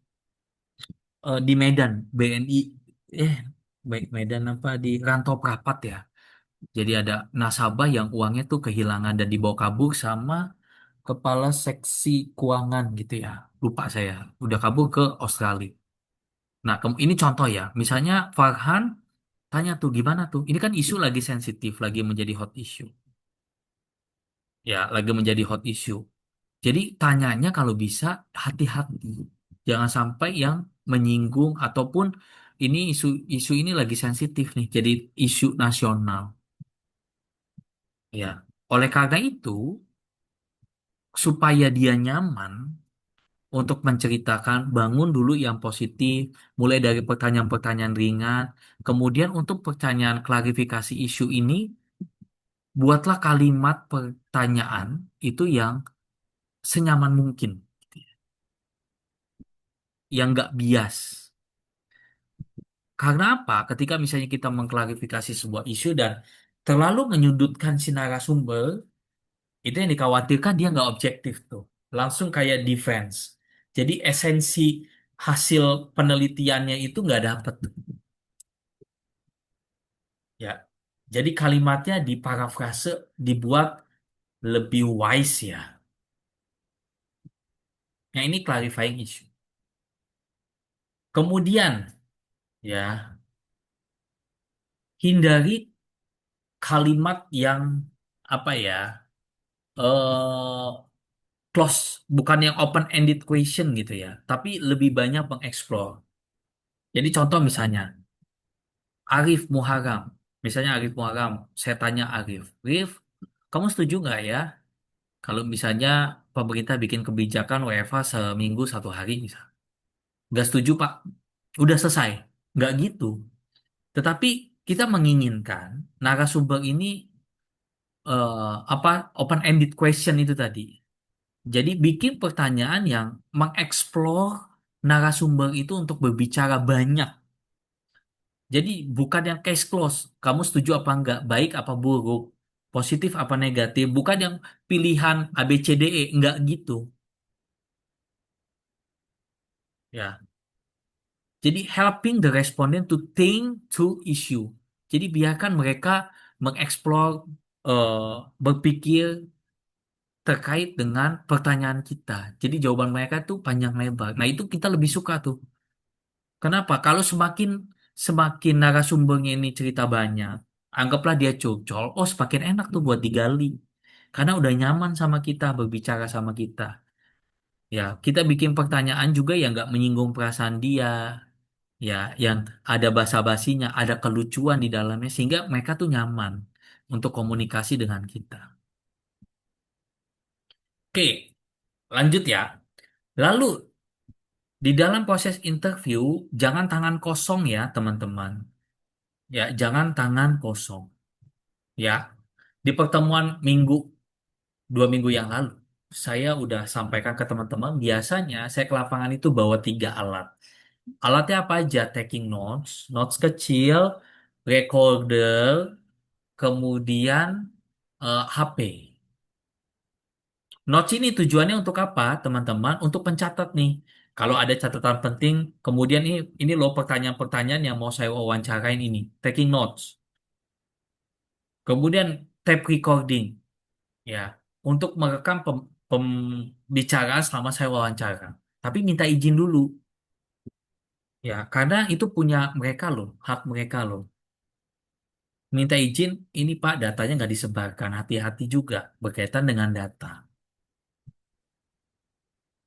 di Medan BNI eh Medan apa di Rantau Prapat ya. Jadi ada nasabah yang uangnya tuh kehilangan dan dibawa kabur sama kepala seksi keuangan gitu ya. Lupa saya. Udah kabur ke Australia. Nah, ini contoh ya. Misalnya Farhan tanya tuh gimana tuh? Ini kan isu lagi sensitif, lagi menjadi hot issue. Ya, lagi menjadi hot issue. Jadi tanyanya kalau bisa hati-hati. Jangan sampai yang menyinggung ataupun ini isu ini lagi sensitif nih. Jadi isu nasional. Ya. Oleh karena itu, supaya dia nyaman untuk menceritakan, bangun dulu yang positif, mulai dari pertanyaan-pertanyaan ringan, kemudian untuk pertanyaan klarifikasi isu ini, buatlah kalimat pertanyaan itu yang senyaman mungkin, yang nggak bias. Karena apa? Ketika misalnya kita mengklarifikasi sebuah isu dan terlalu menyudutkan si narasumber, itu yang dikhawatirkan dia nggak objektif tuh. Langsung kayak defense. Jadi esensi hasil penelitiannya itu nggak dapet ya. Jadi kalimatnya diparafrase, dibuat lebih wise ya. Yang ini clarifying issue. Kemudian ya, hindari kalimat yang apa ya, eh close, bukan yang open-ended question gitu ya, tapi lebih banyak mengeksplor. Jadi contoh misalnya, Arif Muharram. Misalnya Arif Muharram, saya tanya Arif, Arif, kamu setuju nggak ya kalau misalnya pemerintah bikin kebijakan WFH seminggu 1 hari misalnya? Nggak setuju, Pak. Udah selesai. Nggak gitu. Tetapi kita menginginkan narasumber ini apa open-ended question itu tadi. Jadi bikin pertanyaan yang mengeksplor narasumber itu untuk berbicara banyak. Jadi bukan yang case close. Kamu setuju apa enggak? Baik apa buruk? Positif apa negatif? Bukan yang pilihan A, B, C, D, E. Enggak gitu. Ya. Jadi helping the respondent to think through issue. Jadi biarkan mereka mengeksplor, eh, berpikir terkait dengan pertanyaan kita. Jadi jawaban mereka tuh panjang lebar. Nah, itu kita lebih suka tuh. Kenapa? Kalau semakin semakin narasumbernya ini cerita banyak, anggaplah dia curcol, oh semakin enak tuh buat digali. Karena udah nyaman sama kita, berbicara sama kita. Ya, kita bikin pertanyaan juga yang nggak menyinggung perasaan dia, ya, yang ada basa-basinya, ada kelucuan di dalamnya, sehingga mereka tuh nyaman untuk komunikasi dengan kita. Oke, lanjut ya. Lalu di dalam proses interview, jangan tangan kosong ya, teman-teman. Ya, jangan tangan kosong. Ya, di pertemuan 2 minggu yang lalu, saya udah sampaikan ke teman-teman, biasanya saya ke lapangan itu bawa 3 alat. Alatnya apa aja? Taking notes, notes kecil, recorder, kemudian HP. Notes ini tujuannya untuk apa, teman-teman? Untuk pencatat nih. Kalau ada catatan penting, kemudian ini loh pertanyaan-pertanyaan yang mau saya wawancarain ini. Taking notes. Kemudian tape recording, ya, untuk merekam pembicaraan selama saya wawancara. Tapi minta izin dulu, ya, karena itu punya mereka loh, hak mereka loh. Minta izin, ini Pak, datanya nggak disebarkan. Hati-hati juga berkaitan dengan data.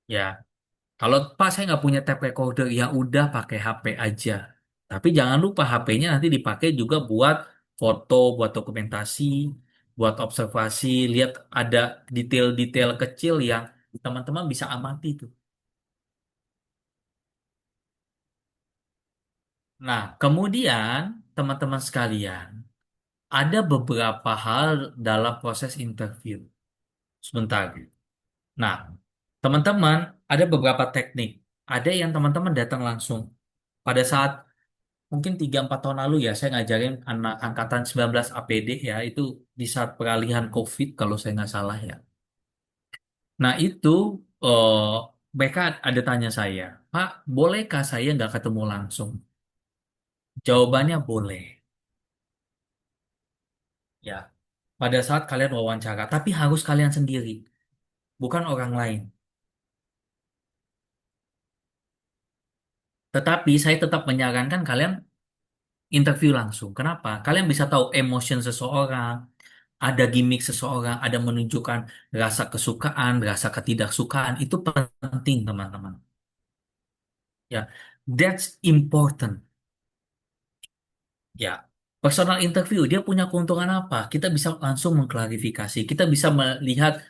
Ya, kalau Pak saya nggak punya tape recorder, ya udah pakai HP aja. Tapi jangan lupa HP-nya nanti dipakai juga buat foto, buat dokumentasi, buat observasi, lihat ada detail-detail kecil yang teman-teman bisa amati tuh. Nah, kemudian teman-teman sekalian, ada beberapa hal dalam proses interview. Sebentar. Nah, teman-teman, ada beberapa teknik. Ada yang teman-teman datang langsung. Pada saat mungkin 3-4 tahun lalu ya, saya ngajarin anak angkatan 19 APD ya, itu di saat peralihan COVID kalau saya nggak salah ya. Nah, itu eh, mereka ada tanya saya, Pak, bolehkah saya nggak ketemu langsung? Jawabannya boleh. Ya, pada saat kalian wawancara, tapi harus kalian sendiri, bukan orang lain. Tetapi saya tetap menyarankan kalian interview langsung. Kenapa? Kalian bisa tahu emotion seseorang, ada gimmick seseorang, ada menunjukkan rasa kesukaan, rasa ketidaksukaan. Itu penting, teman-teman. Ya, that's important. Ya, personal interview dia punya keuntungan apa? Kita bisa langsung mengklarifikasi. Kita bisa melihat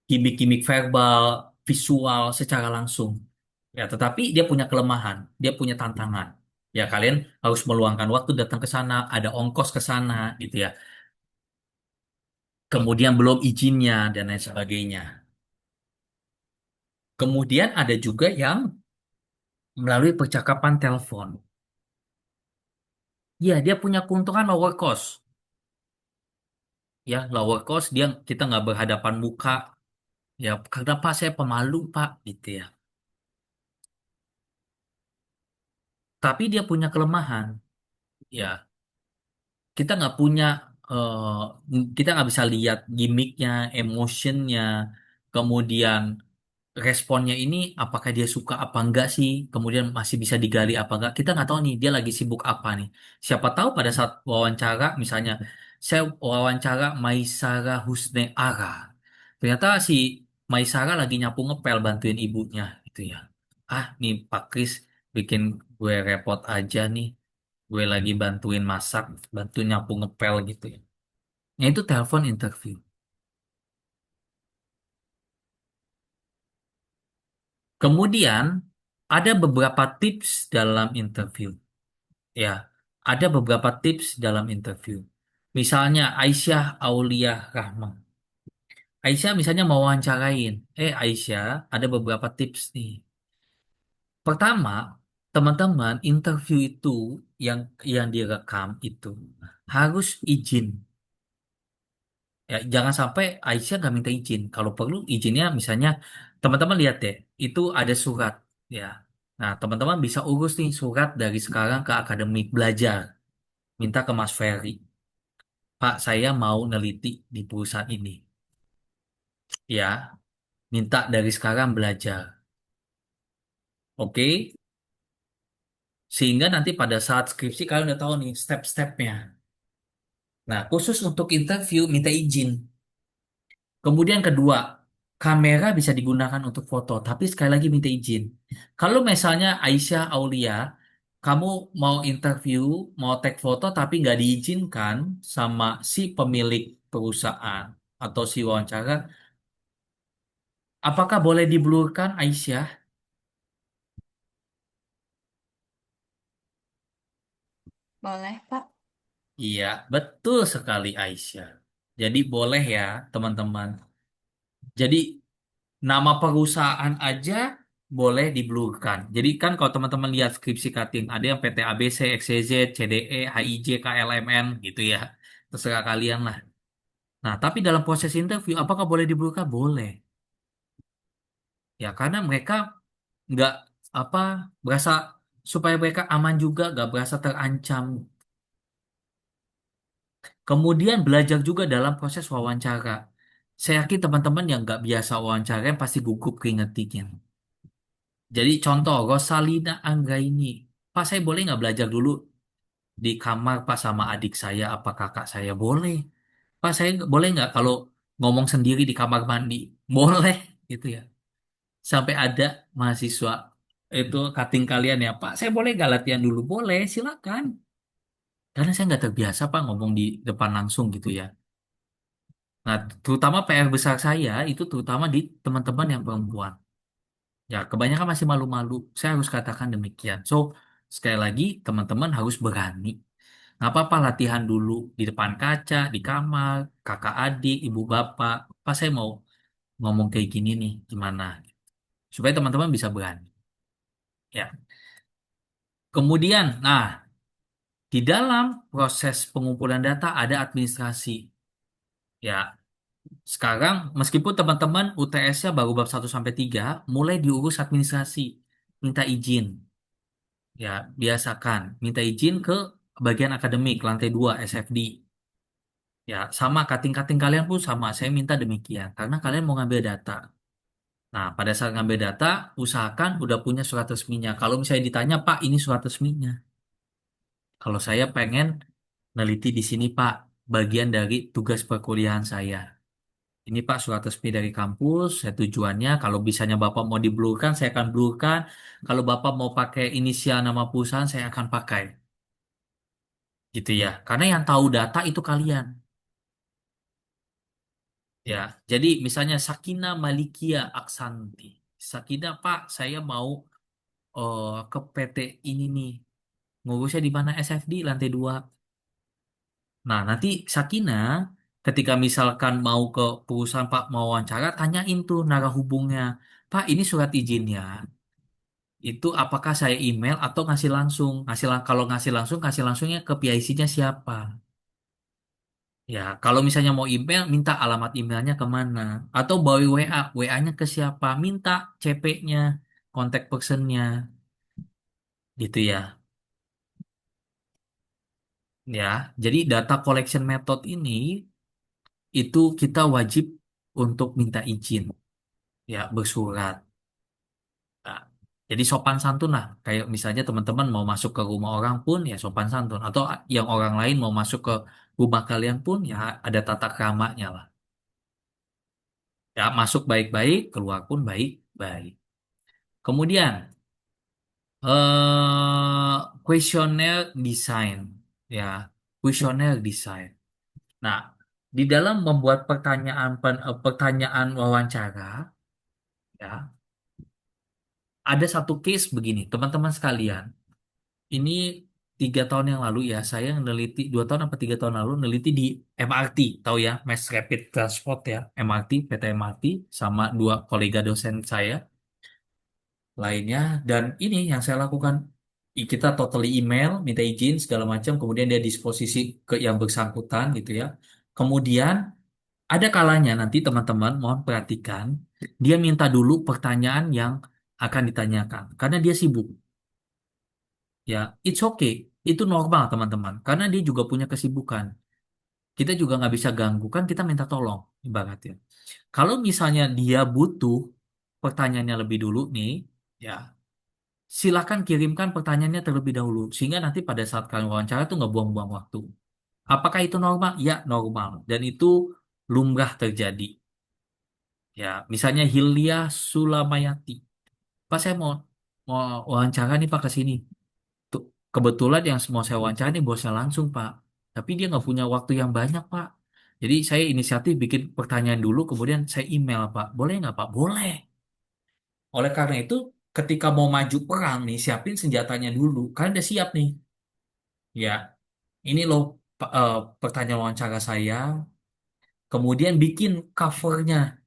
gimmick-gimmick verbal, visual secara langsung. Ya, tetapi dia punya kelemahan, dia punya tantangan. Ya, kalian harus meluangkan waktu datang ke sana, ada ongkos ke sana, gitu ya. Kemudian belum izinnya dan lain sebagainya. Kemudian ada juga yang melalui percakapan telepon. Ya, dia punya keuntungan lower cost. Ya, lower cost dia kita nggak berhadapan muka. Ya, karena Pak saya pemalu Pak, gitu ya. Tapi dia punya kelemahan. Ya, kita nggak punya, kita nggak bisa lihat gimmicknya, emotionnya, kemudian responnya ini apakah dia suka apa enggak sih, kemudian masih bisa digali apa enggak, kita nggak tahu nih dia lagi sibuk apa nih. Siapa tahu pada saat wawancara misalnya saya wawancara Maisara Husne Ara, ternyata si Maisara lagi nyapu ngepel bantuin ibunya gitu ya. Ah, nih Pak Kris bikin gue repot aja nih, gue lagi bantuin masak, bantu nyapu ngepel gitu ya. Nah, itu telepon interview. Kemudian ada beberapa tips dalam interview. Ya, ada beberapa tips dalam interview. Misalnya Aisyah Aulia Rahma. Aisyah misalnya mau wawancarain. Aisyah, ada beberapa tips nih. Pertama, teman-teman interview itu yang direkam itu harus izin. Ya, jangan sampai Aisyah nggak minta izin. Kalau perlu izinnya misalnya teman-teman lihat deh, itu ada surat ya. Nah, teman-teman bisa urus nih surat dari sekarang ke akademik belajar. Minta ke Mas Ferry. Pak, saya mau neliti di perusahaan ini. Ya, minta dari sekarang belajar. Oke? Sehingga nanti pada saat skripsi kalian udah tahu nih step-stepnya. Nah, khusus untuk interview minta izin. Kemudian kedua, kamera bisa digunakan untuk foto, tapi sekali lagi minta izin. Kalau misalnya Aisyah Aulia, kamu mau interview, mau take foto, tapi nggak diizinkan sama si pemilik perusahaan atau si wawancara, apakah boleh diblurkan Aisyah?
Boleh, Pak.
Iya, betul sekali Aisyah. Jadi boleh ya, teman-teman. Jadi nama perusahaan aja boleh diblurkan. Jadi kan kalau teman-teman lihat skripsi cutting, ada yang PT ABC, XYZ, CDE, HIJ, KLMN gitu ya. Terserah kalian lah. Nah, tapi dalam proses interview, apakah boleh diblurkan? Boleh. Ya, karena mereka nggak apa berasa supaya mereka aman juga, nggak berasa terancam. Kemudian belajar juga dalam proses wawancara. Saya yakin teman-teman yang nggak biasa wawancara pasti gugup keringetin. Jadi contoh, Rosalina Anggraini. Pak, saya boleh nggak belajar dulu di kamar Pak sama adik saya, apa kakak saya? Boleh. Pak, saya boleh nggak kalau ngomong sendiri di kamar mandi? Boleh, gitu ya. Sampai ada mahasiswa itu cutting kalian ya, Pak, saya boleh nggak latihan dulu? Boleh, silakan. Karena saya nggak terbiasa Pak ngomong di depan langsung gitu ya. Nah, terutama PR besar saya itu terutama di teman-teman yang perempuan. Ya, kebanyakan masih malu-malu. Saya harus katakan demikian. So, sekali lagi, teman-teman harus berani. Nggak apa-apa latihan dulu di depan kaca, di kamar, kakak adik, ibu bapak. Apa saya mau ngomong kayak gini nih, gimana? Supaya teman-teman bisa berani. Ya. Kemudian, nah, di dalam proses pengumpulan data ada administrasi. Ya, sekarang meskipun teman-teman UTS-nya baru bab 1 sampai 3, mulai diurus administrasi. Minta izin. Ya, biasakan. Minta izin ke bagian akademik, lantai 2, SFD. Ya, sama kating-kating kalian pun sama. Saya minta demikian. Karena kalian mau ngambil data. Nah, pada saat ngambil data, usahakan udah punya surat resminya. Kalau misalnya ditanya, Pak, ini surat resminya. Kalau saya pengen neliti di sini, Pak, bagian dari tugas perkuliahan saya. Ini Pak surat resmi dari kampus, saya tujuannya kalau bisanya Bapak mau diblurkan, saya akan blurkan. Kalau Bapak mau pakai inisial nama perusahaan, saya akan pakai. Gitu ya. Karena yang tahu data itu kalian. Ya, jadi misalnya Sakina Malikia Aksanti. Sakina, Pak, saya mau ke PT ini nih. Ngurusnya di mana SFD lantai 2. Nah, nanti Sakina ketika misalkan mau ke perusahaan Pak mau wawancara, tanyain tuh narahubungnya. Pak, ini surat izinnya. Itu apakah saya email atau ngasih langsung? Kalau ngasih langsung, kasih langsungnya ke PIC-nya siapa? Ya, kalau misalnya mau email, minta alamat emailnya kemana? Atau bawa WA, WA-nya ke siapa? Minta CP-nya, kontak personnya, gitu ya. ya. Jadi data collection method ini itu kita wajib untuk minta izin, ya, bersurat. Nah, jadi sopan santun lah. Kayak misalnya teman-teman mau masuk ke rumah orang pun ya sopan santun. Atau yang orang lain mau masuk ke rumah kalian pun ya ada tata keramanya lah. Ya masuk baik-baik, keluar pun baik-baik. Kemudian kuesioner design, ya, kuesioner design. Nah, di dalam membuat pertanyaan wawancara, ya, ada satu case begini, teman-teman sekalian. Ini 3 tahun yang lalu ya, saya meneliti 2 tahun apa 3 tahun lalu meneliti di MRT, tahu ya, Mass Rapid Transport ya, MRT, PT MRT, sama 2 kolega dosen saya lainnya. Dan ini yang saya lakukan, kita totally email, minta izin segala macam, kemudian dia disposisi ke yang bersangkutan gitu ya. Kemudian ada kalanya nanti teman-teman mohon perhatikan, dia minta dulu pertanyaan yang akan ditanyakan karena dia sibuk. Ya, it's okay. Itu normal, teman-teman. Karena dia juga punya kesibukan. Kita juga nggak bisa ganggu. Kan kita minta tolong, ibaratnya. Kalau misalnya dia butuh pertanyaannya lebih dulu nih, ya, silakan kirimkan pertanyaannya terlebih dahulu. Sehingga nanti pada saat kalian wawancara tuh nggak buang-buang waktu. Apakah itu normal? Ya, normal. Dan itu lumrah terjadi. Ya, misalnya Hilya Sulamayati. Pak, saya mau wawancara nih Pak ke sini. Tuh, kebetulan yang mau saya wawancara ini bosnya langsung, Pak. Tapi dia nggak punya waktu yang banyak, Pak. Jadi saya inisiatif bikin pertanyaan dulu, kemudian saya email, Pak. Boleh nggak, Pak? Boleh. Oleh karena itu, ketika mau maju perang nih, siapin senjatanya dulu. Kalian udah siap nih. Ya, ini loh pertanyaan wawancara saya. Kemudian bikin covernya,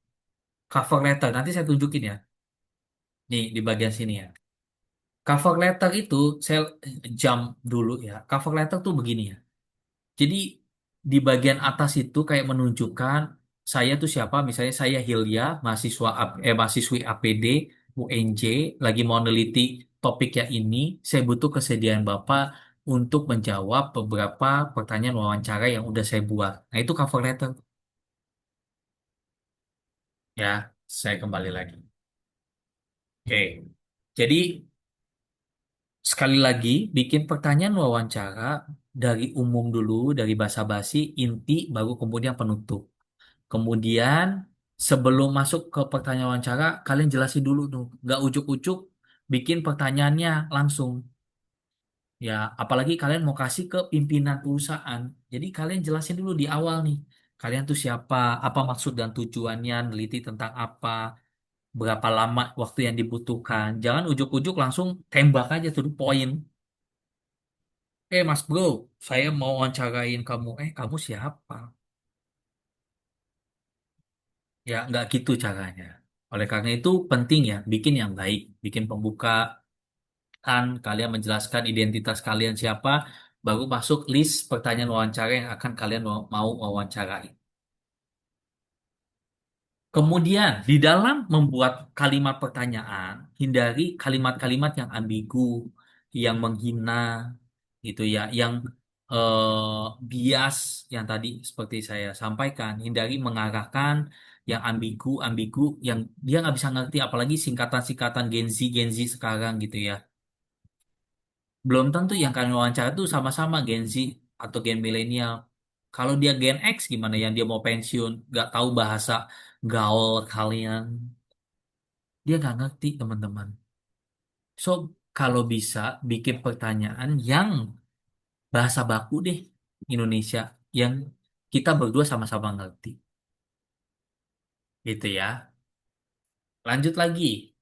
cover letter. Nanti saya tunjukin ya. Nih, di bagian sini ya. Cover letter itu, saya jump dulu ya. Cover letter tuh begini ya. Jadi di bagian atas itu kayak menunjukkan saya tuh siapa, misalnya saya Hilya, mahasiswi APD UNJ, lagi mau neliti topik ya ini, saya butuh kesediaan Bapak untuk menjawab beberapa pertanyaan wawancara yang udah saya buat. Nah, itu cover letter ya. Saya kembali lagi. Oke. Jadi sekali lagi bikin pertanyaan wawancara dari umum dulu, dari basa-basi, inti, baru kemudian penutup. Kemudian sebelum masuk ke pertanyaan wawancara, kalian jelasin dulu tuh, nggak ujuk-ujuk bikin pertanyaannya langsung. Ya, apalagi kalian mau kasih ke pimpinan perusahaan. Jadi kalian jelasin dulu di awal nih, kalian tuh siapa, apa maksud dan tujuannya, neliti tentang apa, berapa lama waktu yang dibutuhkan. Jangan ujuk-ujuk langsung tembak aja tuh poin. Mas bro, saya mau wawancarain kamu. Kamu siapa? Ya, nggak gitu caranya. Oleh karena itu penting ya, bikin yang baik, bikin pembukaan, kalian menjelaskan identitas kalian siapa, baru masuk list pertanyaan wawancara yang akan kalian mau wawancarai. Kemudian, di dalam membuat kalimat pertanyaan, hindari kalimat-kalimat yang ambigu, yang menghina, gitu ya, yang bias, yang tadi seperti saya sampaikan, hindari mengarahkan yang ambigu-ambigu, yang dia nggak bisa ngerti, apalagi singkatan-singkatan Gen Z sekarang gitu ya. Belum tentu yang kalian wawancara tuh sama-sama Gen Z atau Gen milenial. Kalau dia Gen X gimana yang dia mau pensiun, nggak tahu bahasa gaul kalian, dia nggak ngerti teman-teman. So kalau bisa bikin pertanyaan yang bahasa baku deh Indonesia yang kita berdua sama-sama ngerti, gitu ya. Lanjut lagi.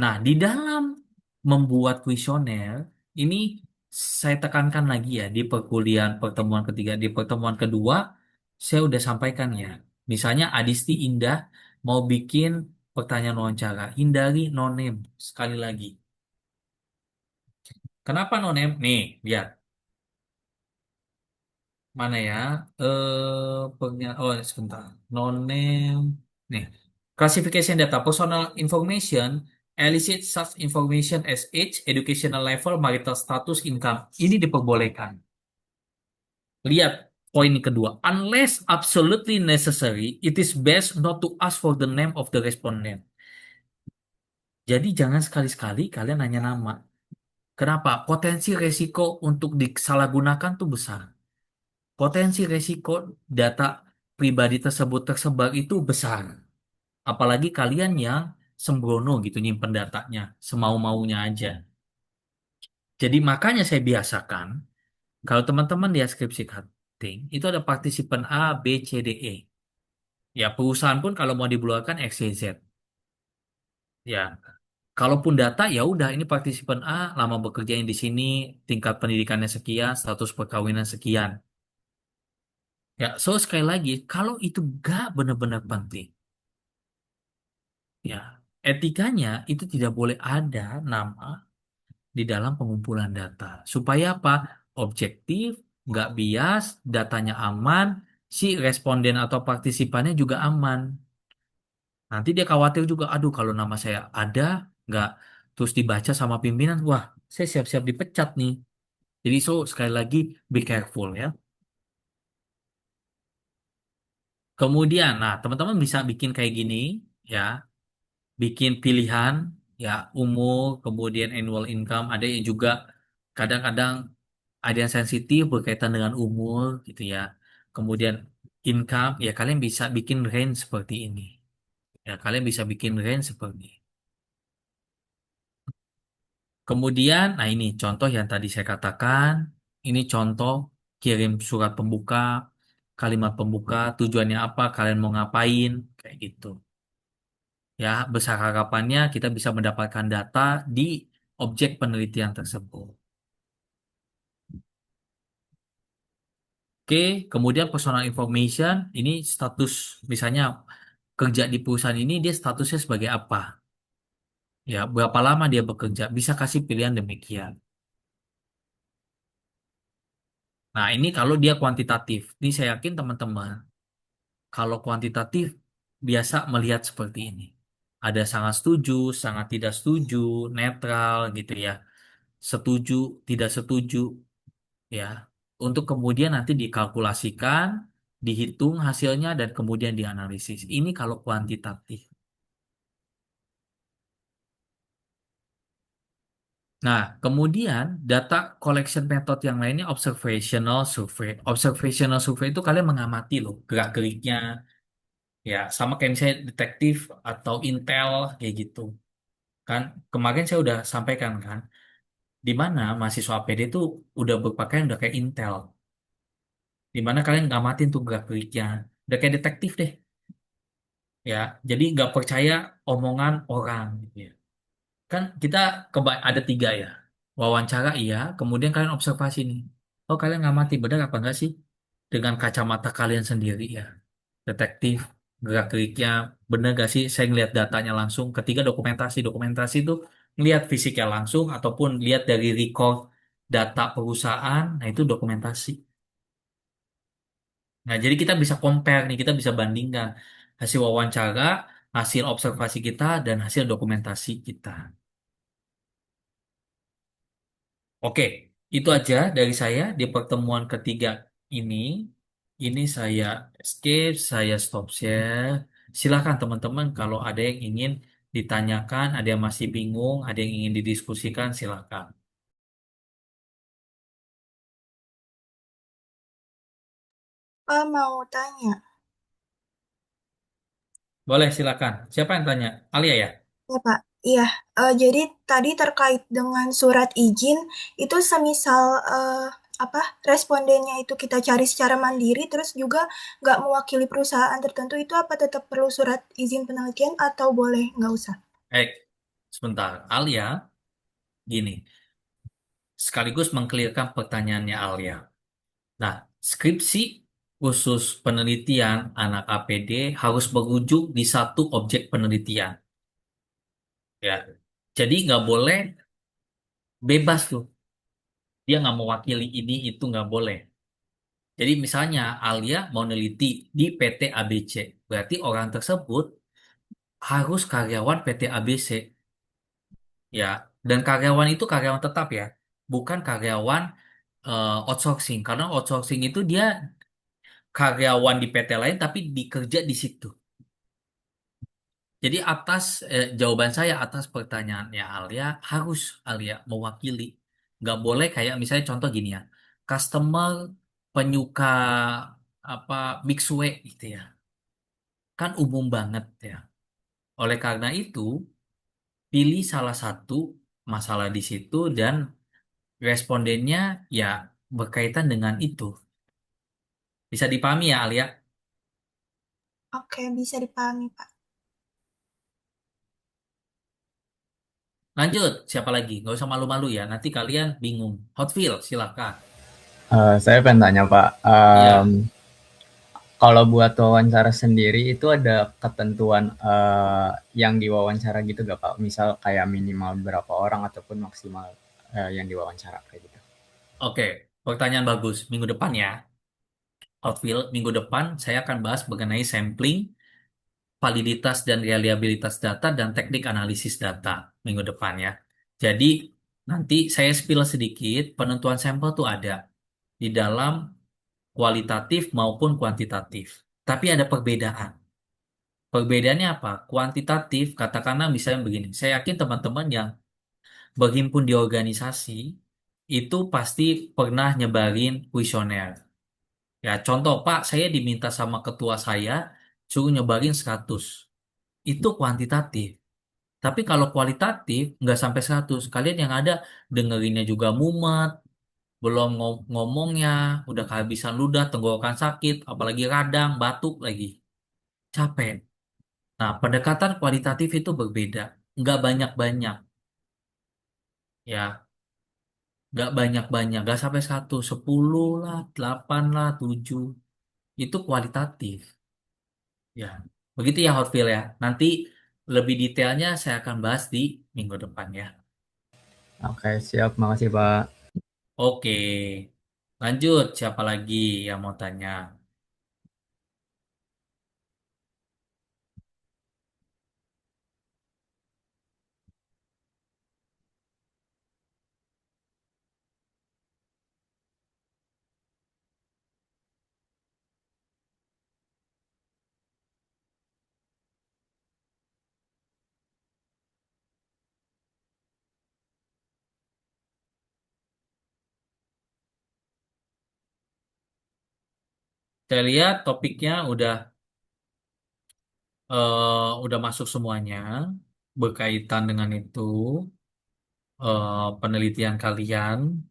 Nah, di dalam membuat kuesioner ini saya tekankan lagi ya di perkuliahan pertemuan ketiga, di pertemuan kedua saya udah sampaikan ya. Misalnya Adisti Indah mau bikin pertanyaan wawancara, hindari no name sekali lagi. Kenapa no name? Nih, lihat mana ya? Oh sebentar. No name. Nih, classification data, personal information, elicit such information as age, educational level, marital status, income. Ini diperbolehkan. Lihat poin kedua. Unless absolutely necessary, it is best not to ask for the name of the respondent. Jadi jangan sekali-sekali kalian nanya nama. Kenapa? Potensi resiko untuk disalahgunakan tuh besar. Potensi resiko data pribadi tersebut tersebar itu besar. Apalagi kalian yang sembrono gitu nyimpen datanya, semau-maunya aja. Jadi makanya saya biasakan, kalau teman-teman di skripsi cutting, itu ada partisipan A, B, C, D, E. Ya, perusahaan pun kalau mau dibuluarkan X, Y, Z. Ya, kalaupun data, ya udah ini partisipan A, lama bekerjanya di sini, tingkat pendidikannya sekian, status perkawinan sekian. Ya, so sekali lagi, kalau itu gak benar-benar penting, ya, etikanya itu tidak boleh ada nama di dalam pengumpulan data. Supaya apa? Objektif, nggak bias, datanya aman, si responden atau partisipannya juga aman. Nanti dia khawatir juga, aduh kalau nama saya ada, nggak terus dibaca sama pimpinan, wah, saya siap-siap dipecat nih. Jadi so sekali lagi be careful ya. Kemudian, nah teman-teman bisa bikin kayak gini ya, bikin pilihan ya umur, kemudian annual income, ada yang juga kadang-kadang ada yang sensitif berkaitan dengan umur gitu ya. Kemudian income, ya kalian bisa bikin range seperti ini. Ya, kalian bisa bikin range seperti ini. Kemudian, nah ini contoh yang tadi saya katakan. Ini contoh kirim surat pembuka, kalimat pembuka, tujuannya apa, kalian mau ngapain, kayak gitu. Ya, besar harapannya kita bisa mendapatkan data di objek penelitian tersebut. Oke, kemudian personal information, ini status misalnya kerja di perusahaan ini dia statusnya sebagai apa? Ya, berapa lama dia bekerja? Bisa kasih pilihan demikian. Nah, ini kalau dia kuantitatif. Ini saya yakin teman-teman, kalau kuantitatif biasa melihat seperti ini. Ada sangat setuju, sangat tidak setuju, netral gitu ya. Setuju, tidak setuju ya. Untuk kemudian nanti dikalkulasikan, dihitung hasilnya dan kemudian dianalisis. Ini kalau kuantitatif. Nah, kemudian data collection method yang lainnya observational survey. Observational survey itu kalian mengamati loh gerak-geriknya, ya sama kayak misalnya detektif atau intel kayak gitu. Kan kemarin saya udah sampaikan kan, di mana mahasiswa APD itu udah berpakaian udah kayak intel, di mana kalian ngamatin tuh gerak-geriknya, udah kayak detektif deh, ya. Jadi nggak percaya omongan orang gitu ya. Kan kita ada tiga ya. Wawancara iya, kemudian kalian observasi nih. Oh kalian ngamati benar apa enggak sih? Dengan kacamata kalian sendiri ya. Detektif, gerak-geriknya, benar gak sih saya ngeliat datanya langsung. Ketiga dokumentasi. Dokumentasi itu ngeliat fisiknya langsung ataupun lihat dari record data perusahaan. Nah itu dokumentasi. Nah jadi kita bisa compare nih, kita bisa bandingkan hasil wawancara, hasil observasi kita, dan hasil dokumentasi kita. Oke, itu aja dari saya di pertemuan ketiga ini. Ini saya escape, saya stop share. Silakan teman-teman kalau ada yang ingin ditanyakan, ada yang masih bingung, ada yang ingin didiskusikan, silakan.
Pak mau tanya.
Boleh silakan. Siapa yang tanya? Alia ya?
Ya, Pak. Iya, jadi tadi terkait dengan surat izin, itu semisal apa respondennya itu kita cari secara mandiri, terus juga nggak mewakili perusahaan tertentu, itu apa tetap perlu surat izin penelitian atau boleh nggak usah?
Eh, sebentar. Alia, gini. Sekaligus mengklirkan pertanyaannya Alia. Nah, skripsi khusus penelitian anak APD harus berujung di satu objek penelitian. Ya, jadi nggak boleh bebas tuh. Dia nggak mewakili ini itu nggak boleh. Jadi misalnya Alia mau neliti di PT ABC, berarti orang tersebut harus karyawan PT ABC, ya. Dan karyawan itu karyawan tetap ya, bukan karyawan outsourcing. Karena outsourcing itu dia karyawan di PT lain tapi dikerja di situ. Jadi jawaban saya atas pertanyaannya Alia, harus Alia mewakili. Nggak boleh kayak misalnya contoh gini ya, customer penyuka apa mixue gitu ya, kan umum banget ya. Oleh karena itu, pilih salah satu masalah di situ dan respondennya ya berkaitan dengan itu. Bisa dipahami ya Alia?
Oke, bisa dipahami, Pak.
Lanjut, siapa lagi? Nggak usah malu-malu ya, nanti kalian bingung. Hotfield, silakan.
Saya pengen tanya Pak,
Ya.
kalau buat wawancara sendiri itu ada ketentuan yang diwawancara gitu gak Pak? Misal kayak minimal berapa orang ataupun maksimal yang diwawancara kayak gitu.
Oke, pertanyaan bagus. Minggu depan ya, Outfield, minggu depan saya akan bahas mengenai sampling, validitas dan reliabilitas data, dan teknik analisis data minggu depan ya. Jadi, nanti saya spill sedikit, penentuan sampel tuh ada di dalam kualitatif maupun kuantitatif. Tapi ada perbedaan. Perbedaannya apa? Kuantitatif, katakanlah misalnya begini, saya yakin teman-teman yang berhimpun di organisasi, itu pasti pernah nyebarin kuesioner. Ya, contoh, Pak, saya diminta sama ketua saya suruh nyebarin 100. Itu kuantitatif. Tapi kalau kualitatif, nggak sampai 100. Kalian yang ada dengerinnya juga mumet, belum ngomongnya, udah kehabisan ludah, tenggorokan sakit, apalagi radang, batuk lagi. Capek. Nah, pendekatan kualitatif itu berbeda. Nggak banyak-banyak. Ya, nggak banyak-banyak. Nggak sampai 100, 10 lah, 8 lah, 7. Itu kualitatif. Ya, begitu ya Hotfield ya. Nanti lebih detailnya saya akan bahas di minggu depan ya.
Oke, siap. Makasih Pak.
Oke, lanjut. Siapa lagi yang mau tanya? Saya lihat topiknya udah masuk semuanya berkaitan dengan itu, penelitian kalian.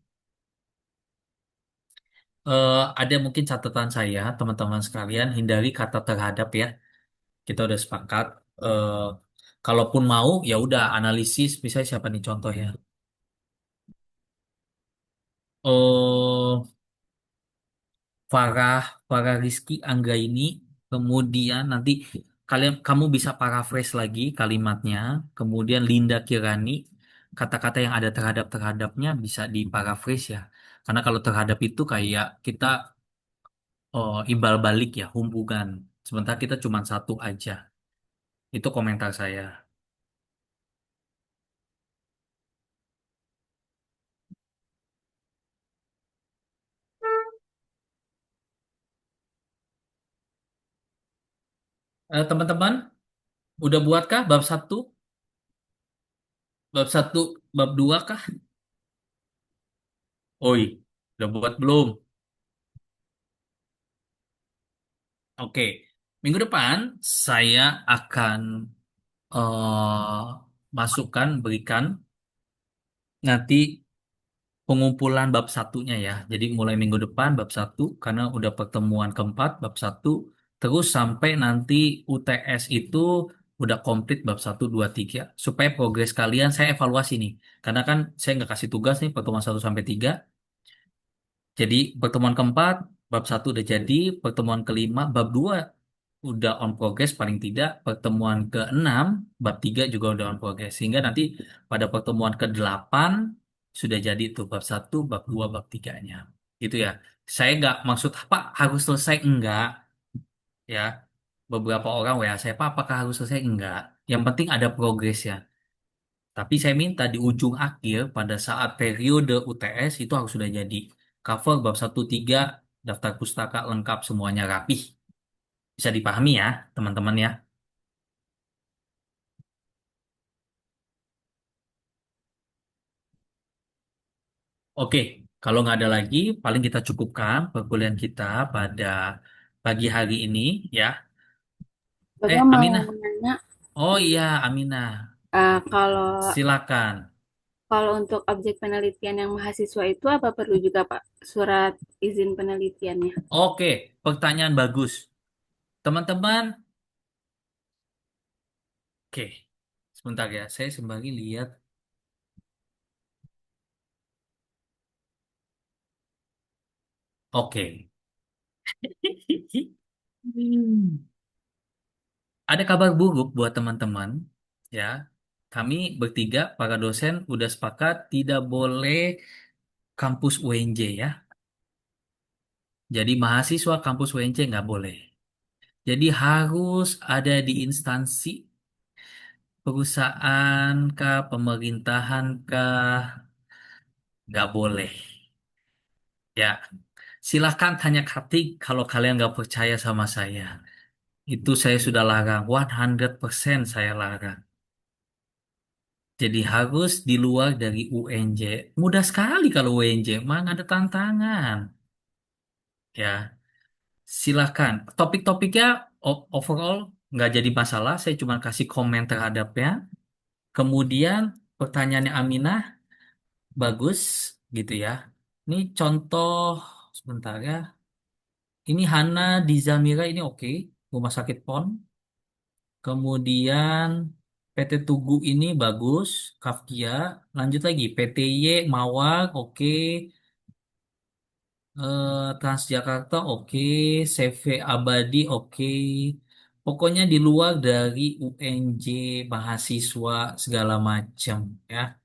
Ada mungkin catatan saya, teman-teman sekalian, hindari kata terhadap ya. Kita udah sepakat. Eh, Kalaupun mau, ya udah analisis. Misalnya siapa nih contoh ya? Oh, Farah, Farah Rizky Anggaini. Kemudian nanti kamu bisa paraphrase lagi kalimatnya. Kemudian Linda Kirani, kata-kata yang ada terhadapnya bisa diparaphrase ya. Karena kalau terhadap itu kayak kita imbal balik ya, hubungan. Sementara kita cuma satu aja. Itu komentar saya. Teman-teman, udah buatkah bab satu, bab satu, bab dua kah? Oi, udah buat belum? Oke, minggu depan saya akan berikan nanti pengumpulan bab satunya ya. Jadi mulai minggu depan bab satu karena udah pertemuan keempat bab satu, terus sampai nanti UTS itu udah komplit bab satu 2 3 supaya progres kalian saya evaluasi nih. Karena kan saya nggak kasih tugas nih pertemuan 1 sampai 3. Jadi pertemuan keempat bab satu udah jadi, pertemuan kelima bab 2 udah on progress paling tidak, pertemuan ke-6 bab 3 juga udah on progress. Sehingga nanti pada pertemuan ke-8 sudah jadi tuh bab satu bab 2 bab 3-nya. Gitu ya. Saya nggak maksud apa harus selesai enggak ya. Beberapa orang WA saya, Pak, apakah harus selesai? Enggak. Yang penting ada progres ya. Tapi saya minta di ujung akhir pada saat periode UTS itu harus sudah jadi. Cover bab 1-3, daftar pustaka lengkap semuanya rapih. Bisa dipahami ya, teman-teman ya. Oke, kalau nggak ada lagi, paling kita cukupkan perkuliahan kita pada pagi hari ini ya.
Bapak mau
Aminah.
nanya,
Oh iya, Aminah.
kalau
Silakan.
kalau untuk objek penelitian yang mahasiswa itu apa perlu juga Pak surat izin penelitiannya?
Oke, pertanyaan bagus. Teman-teman, oke. Sebentar ya, saya sembari lihat. Oke. Hmm. Ada kabar buruk buat teman-teman, ya. Kami bertiga, para dosen, udah sepakat tidak boleh kampus UNJ ya. Jadi mahasiswa kampus UNJ nggak boleh. Jadi harus ada di instansi perusahaan kah, pemerintahan kah, nggak boleh. Ya, silahkan tanya Kartik kalau kalian nggak percaya sama saya. Itu saya sudah larang, 100% saya larang. Jadi harus di luar dari UNJ. Mudah sekali kalau UNJ, mana ada tantangan. Ya, silahkan. Topik-topiknya overall nggak jadi masalah. Saya cuma kasih komen terhadapnya. Kemudian pertanyaannya Aminah bagus gitu ya. Ini contoh sebentar ya. Ini Hana di Zamira ini oke. Rumah Sakit PON. Kemudian PT Tugu ini bagus. Kafkia. Lanjut lagi. PTY Mawar oke. Transjakarta oke. CV Abadi oke. Pokoknya di luar dari UNJ mahasiswa segala macam ya.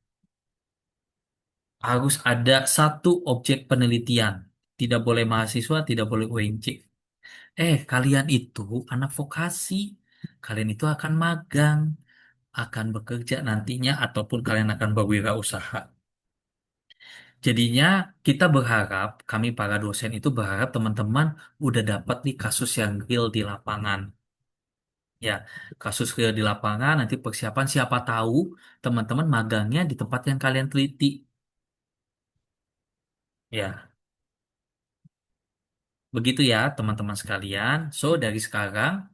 Harus ada satu objek penelitian. Tidak boleh mahasiswa, tidak boleh UNJ. Kalian itu anak vokasi. Kalian itu akan magang, akan bekerja nantinya, ataupun kalian akan berwirausaha. Jadinya kita berharap, kami para dosen itu berharap teman-teman udah dapat nih kasus yang real di lapangan. Ya, kasus real di lapangan, nanti persiapan siapa tahu teman-teman magangnya di tempat yang kalian teliti. Ya, begitu ya teman-teman sekalian. So, dari sekarang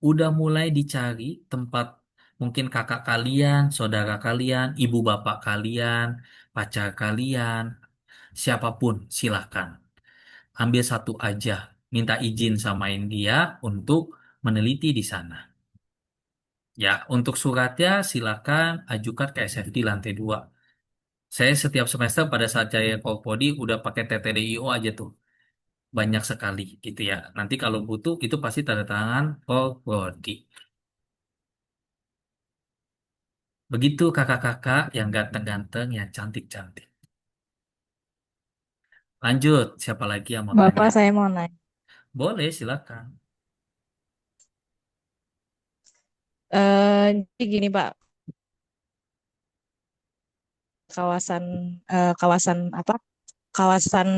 udah mulai dicari tempat mungkin kakak kalian, saudara kalian, ibu bapak kalian, pacar kalian, siapapun silahkan. Ambil satu aja, minta izin samain dia untuk meneliti di sana. Ya, untuk suratnya silakan ajukan ke SFD lantai 2. Saya setiap semester pada saat saya Kolpodi udah pakai TTDIO aja tuh. Banyak sekali gitu ya. Nanti kalau butuh itu pasti tanda tangan Kolpodi. Begitu kakak-kakak yang ganteng-ganteng, yang cantik-cantik. Lanjut, siapa lagi yang mau tanya?
Bapak saya mau nanya,
Boleh, silakan.
jadi gini Pak, kawasan kawasan apa? Kawasan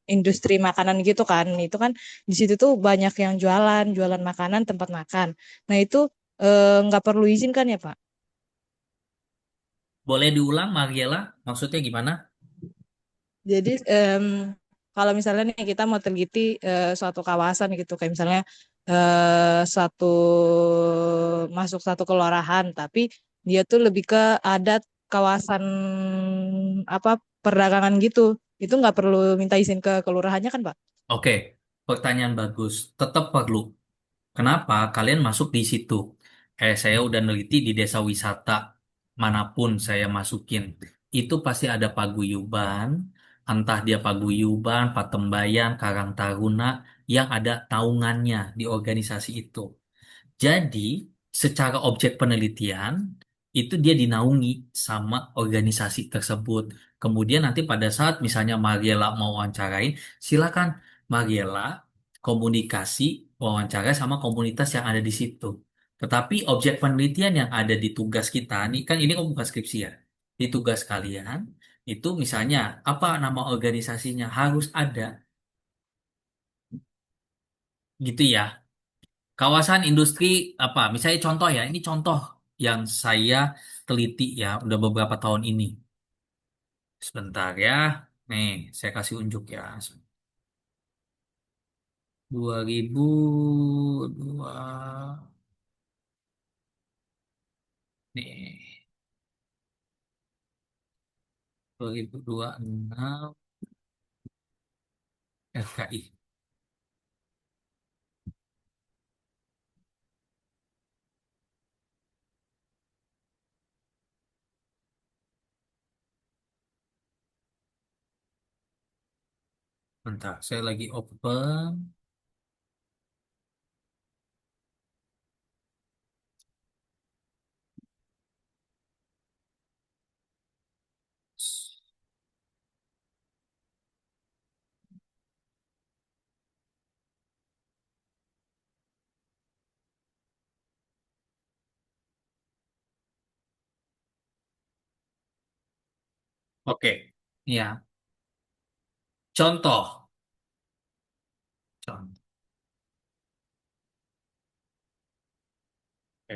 industri makanan gitu kan, itu kan di situ tuh banyak yang jualan, jualan makanan, tempat makan. Nah itu nggak perlu izin kan ya Pak?
Boleh diulang, Mariela? Maksudnya gimana?
Jadi kalau misalnya nih kita mau teliti suatu kawasan gitu, kayak misalnya suatu masuk satu kelurahan, tapi dia tuh lebih ke adat kawasan apa perdagangan gitu, itu nggak perlu minta izin ke kelurahannya kan Pak?
Oke, pertanyaan bagus. Tetap perlu. Kenapa kalian masuk di situ? Saya udah neliti di desa wisata manapun saya masukin. Itu pasti ada paguyuban, entah dia paguyuban, patembayan, karang taruna yang ada naungannya di organisasi itu. Jadi, secara objek penelitian, itu dia dinaungi sama organisasi tersebut. Kemudian nanti pada saat misalnya Mariela mau wawancarain, silakan Mariela komunikasi wawancara sama komunitas yang ada di situ. Tetapi objek penelitian yang ada di tugas kita, nih kan ini bukan skripsi ya, di tugas kalian, Itu misalnya apa nama organisasinya harus ada gitu ya. Kawasan industri apa? Misalnya contoh ya, ini contoh yang saya teliti ya udah beberapa tahun ini. Sebentar ya. Nih, saya kasih unjuk ya. 2002 nih, 2026 FKI. Bentar, saya lagi open. Oke, ya. Contoh. Contoh. Oke.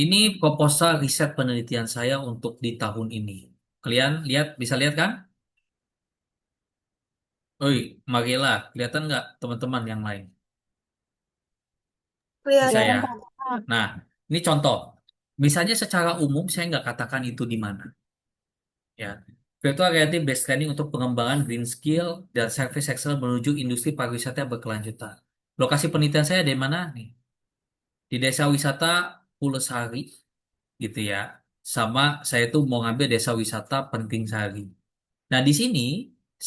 Ini proposal riset penelitian saya untuk di tahun ini. Kalian lihat, bisa lihat kan? Oi, Mariela, kelihatan nggak teman-teman yang lain? Bisa ya?
Kelihatan.
Nah, ini contoh. Misalnya secara umum saya nggak katakan itu di mana. Ya, Virtual Reality Based Training untuk pengembangan green skill dan service excellence menuju industri pariwisata yang berkelanjutan. Lokasi penelitian saya di mana nih? Di Desa Wisata Pulesari, gitu ya. Sama saya tuh mau ngambil Desa Wisata Penting Sari. Nah, di sini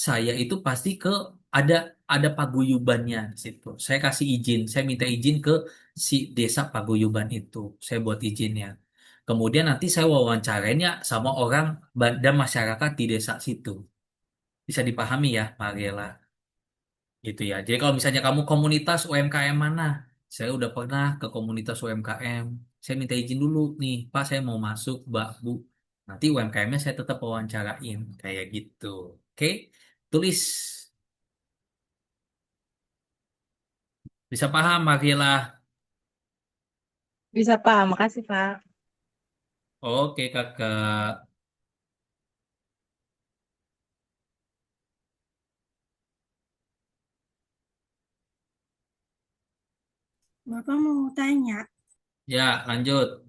saya itu pasti ke ada ada paguyubannya di situ. Saya kasih izin, saya minta izin ke si desa paguyuban itu. Saya buat izinnya. Kemudian nanti saya wawancaranya sama orang dan masyarakat di desa situ. Bisa dipahami ya, Mariela. Gitu ya. Jadi kalau misalnya kamu komunitas UMKM mana? Saya udah pernah ke komunitas UMKM. Saya minta izin dulu nih, Pak, saya mau masuk, Mbak, Bu. Nanti UMKM-nya saya tetap wawancarain kayak gitu. Oke? Tulis. Bisa paham, Mariela?
Bisa paham, makasih Pak.
Oke, Kakak.
Bapak mau tanya,
Ya, lanjut.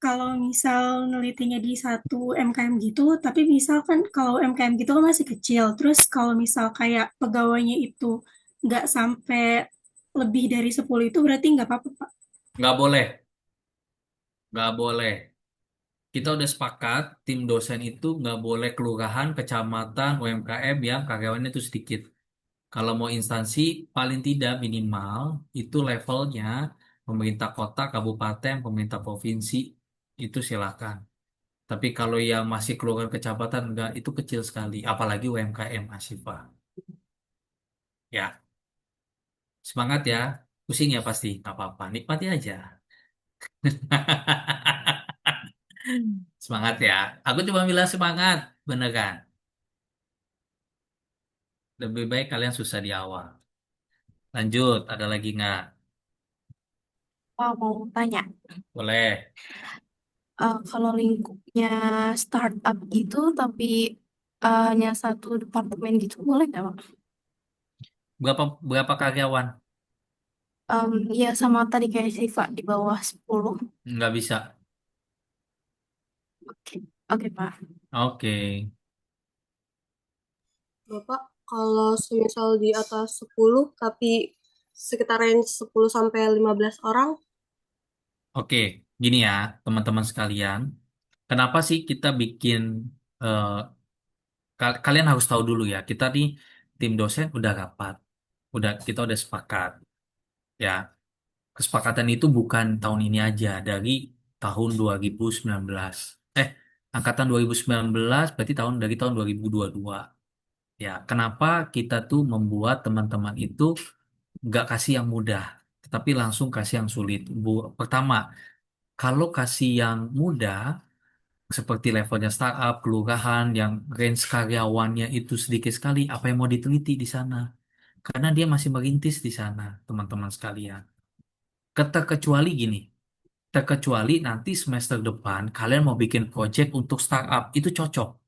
kalau misal nelitinya di satu MKM gitu, tapi misal kan kalau MKM gitu kan masih kecil, terus kalau misal kayak pegawainya itu nggak sampai lebih dari 10 itu berarti nggak apa-apa, Pak.
Nggak boleh. Nggak boleh. Kita udah sepakat, tim dosen itu nggak boleh kelurahan, kecamatan, UMKM yang karyawannya itu sedikit. Kalau mau instansi, paling tidak minimal itu levelnya pemerintah kota, kabupaten, pemerintah provinsi, itu silakan. Tapi kalau yang masih kelurahan kecamatan, enggak, itu kecil sekali. Apalagi UMKM, Asyifa. Ya, semangat ya. Pusing ya pasti, nggak apa-apa. Nikmati aja. Semangat ya. Aku cuma bilang semangat, beneran. Lebih baik kalian susah di awal. Lanjut, ada lagi nggak?
Pak mau tanya,
Boleh.
kalau lingkupnya startup gitu, tapi hanya satu departemen gitu, boleh nggak, Pak?
Berapa berapa karyawan?
Ya sama tadi kayak Siva di bawah 10.
Nggak bisa.
Oke, oke Pak.
Oke.
Bapak, kalau semisal di atas 10, tapi sekitar range 10 sampai 15 orang,
Oke, gini ya, teman-teman sekalian. Kenapa sih kita bikin eh, kalian harus tahu dulu ya, kita nih tim dosen udah rapat, kita udah sepakat. Ya, kesepakatan itu bukan tahun ini aja, dari tahun 2019. Angkatan 2019 berarti dari tahun 2022. Ya, kenapa kita tuh membuat teman-teman itu nggak kasih yang mudah, tetapi langsung kasih yang sulit. Pertama, kalau kasih yang mudah seperti levelnya startup, kelurahan, yang range karyawannya itu sedikit sekali, apa yang mau diteliti di sana? Karena dia masih merintis di sana, teman-teman sekalian. Terkecuali gini, terkecuali nanti semester depan kalian mau bikin project untuk startup, itu cocok,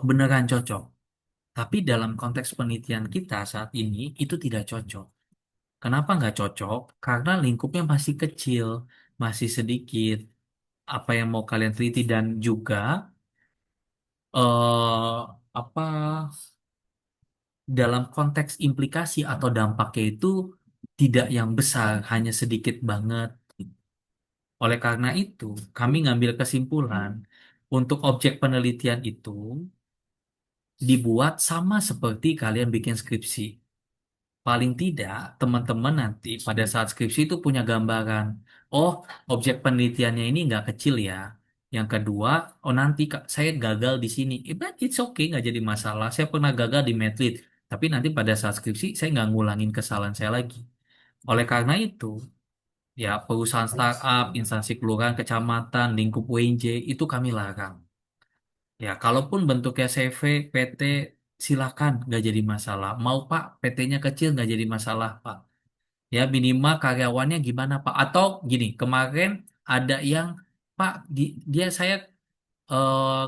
beneran cocok. Tapi dalam konteks penelitian kita saat ini, itu tidak cocok. Kenapa nggak cocok? Karena lingkupnya masih kecil, masih sedikit. Apa yang mau kalian teliti dan juga apa dalam konteks implikasi atau dampaknya itu tidak yang besar, hanya sedikit banget. Oleh karena itu, kami ngambil kesimpulan untuk objek penelitian itu dibuat sama seperti kalian bikin skripsi. Paling tidak, teman-teman nanti pada saat skripsi itu punya gambaran. Oh, objek penelitiannya ini nggak kecil ya. Yang kedua, oh nanti saya gagal di sini. But it's okay, nggak jadi masalah. Saya pernah gagal di Medlit. Tapi nanti pada saat skripsi, saya nggak ngulangin kesalahan saya lagi. Oleh karena itu, ya perusahaan startup, instansi kelurahan, kecamatan, lingkup WNJ, itu kami larang. Ya, kalaupun bentuknya CV, PT, silakan, nggak jadi masalah. Mau Pak, PT-nya kecil, nggak jadi masalah Pak. Ya minimal karyawannya gimana Pak? Atau gini, kemarin ada yang Pak dia saya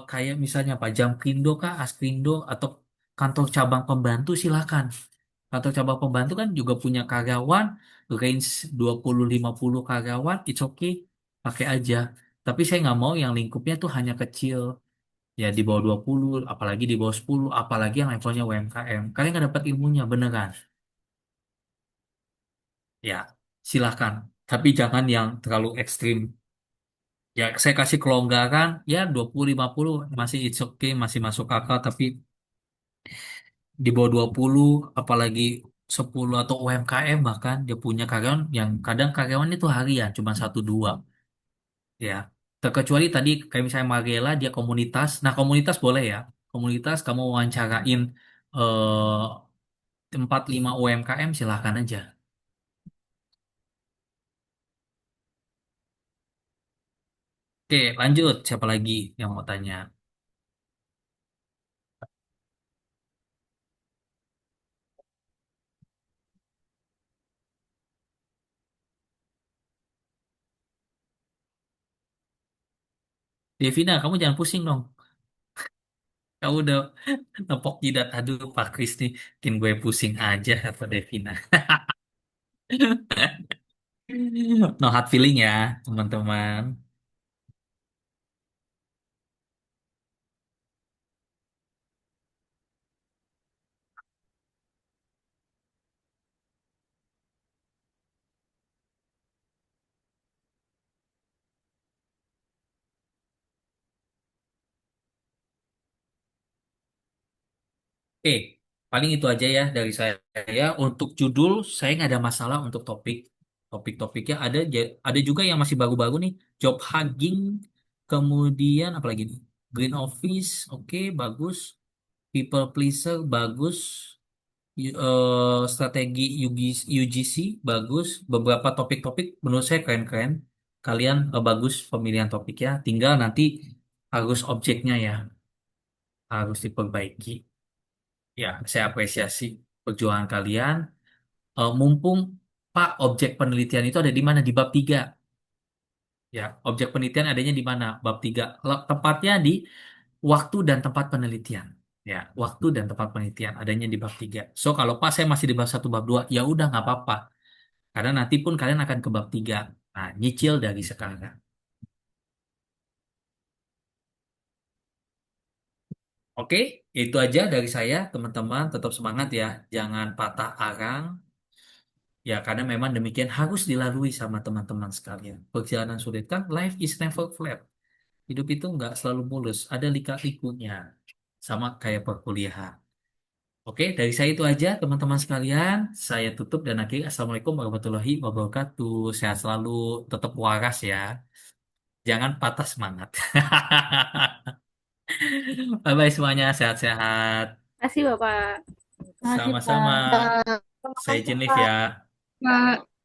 kayak misalnya Pak Jamkrindo kah, Askrindo atau kantor cabang pembantu silakan. Kantor cabang pembantu kan juga punya karyawan range 20-50 karyawan, it's okay, pakai aja. Tapi saya nggak mau yang lingkupnya tuh hanya kecil. Ya di bawah 20, apalagi di bawah 10, apalagi yang levelnya UMKM. Kalian nggak dapat ilmunya beneran. Ya, silahkan. Tapi jangan yang terlalu ekstrim. Ya, saya kasih kelonggaran, ya 20-50 masih it's okay, masih masuk akal. Tapi di bawah 20, apalagi 10 atau UMKM bahkan, dia punya karyawan yang kadang karyawan itu harian, cuma satu dua. Ya, terkecuali tadi kayak misalnya Mariela, dia komunitas. Nah, komunitas boleh ya. Komunitas kamu wawancarain 4-5 UMKM, silahkan aja. Oke, lanjut. Siapa lagi yang mau tanya? Devina, kamu jangan pusing dong. Kamu udah nepok jidat. Aduh, Pak Kris nih. Bikin gue pusing aja, kata Devina. No hard feeling ya, teman-teman. Oke, paling itu aja ya dari saya. Untuk judul, saya nggak ada masalah untuk topik. Topik-topiknya ada juga yang masih baru-baru nih. Job hugging, kemudian apa lagi nih? Green Office, oke, bagus. People pleaser, bagus. Strategi UGC bagus. Beberapa topik-topik menurut saya keren-keren. Kalian bagus pemilihan topiknya. Tinggal nanti harus objeknya ya harus diperbaiki. Ya, saya apresiasi perjuangan kalian. Mumpung Pak objek penelitian itu ada di mana? Di bab 3. Ya, objek penelitian adanya di mana? Bab 3. Tepatnya di waktu dan tempat penelitian. Ya, waktu dan tempat penelitian adanya di bab 3. So, kalau pas saya masih di bab 1, bab 2, ya udah nggak apa-apa. Karena nanti pun kalian akan ke bab 3. Nah, nyicil dari sekarang. Oke, itu aja dari saya, teman-teman. Tetap semangat ya. Jangan patah arang. Ya, karena memang demikian harus dilalui sama teman-teman sekalian. Perjalanan sulit kan, life is never flat. Hidup itu nggak selalu mulus, ada lika-likunya. Sama kayak perkuliahan. Oke, dari saya itu aja teman-teman sekalian. Saya tutup dan akhiri. Assalamualaikum warahmatullahi wabarakatuh. Sehat selalu, tetap waras ya. Jangan patah semangat. Bye-bye semuanya, sehat-sehat.
Terima kasih Bapak.
Makasih,
Sama-sama.
Pak.
Saya izin live ya.
Pak.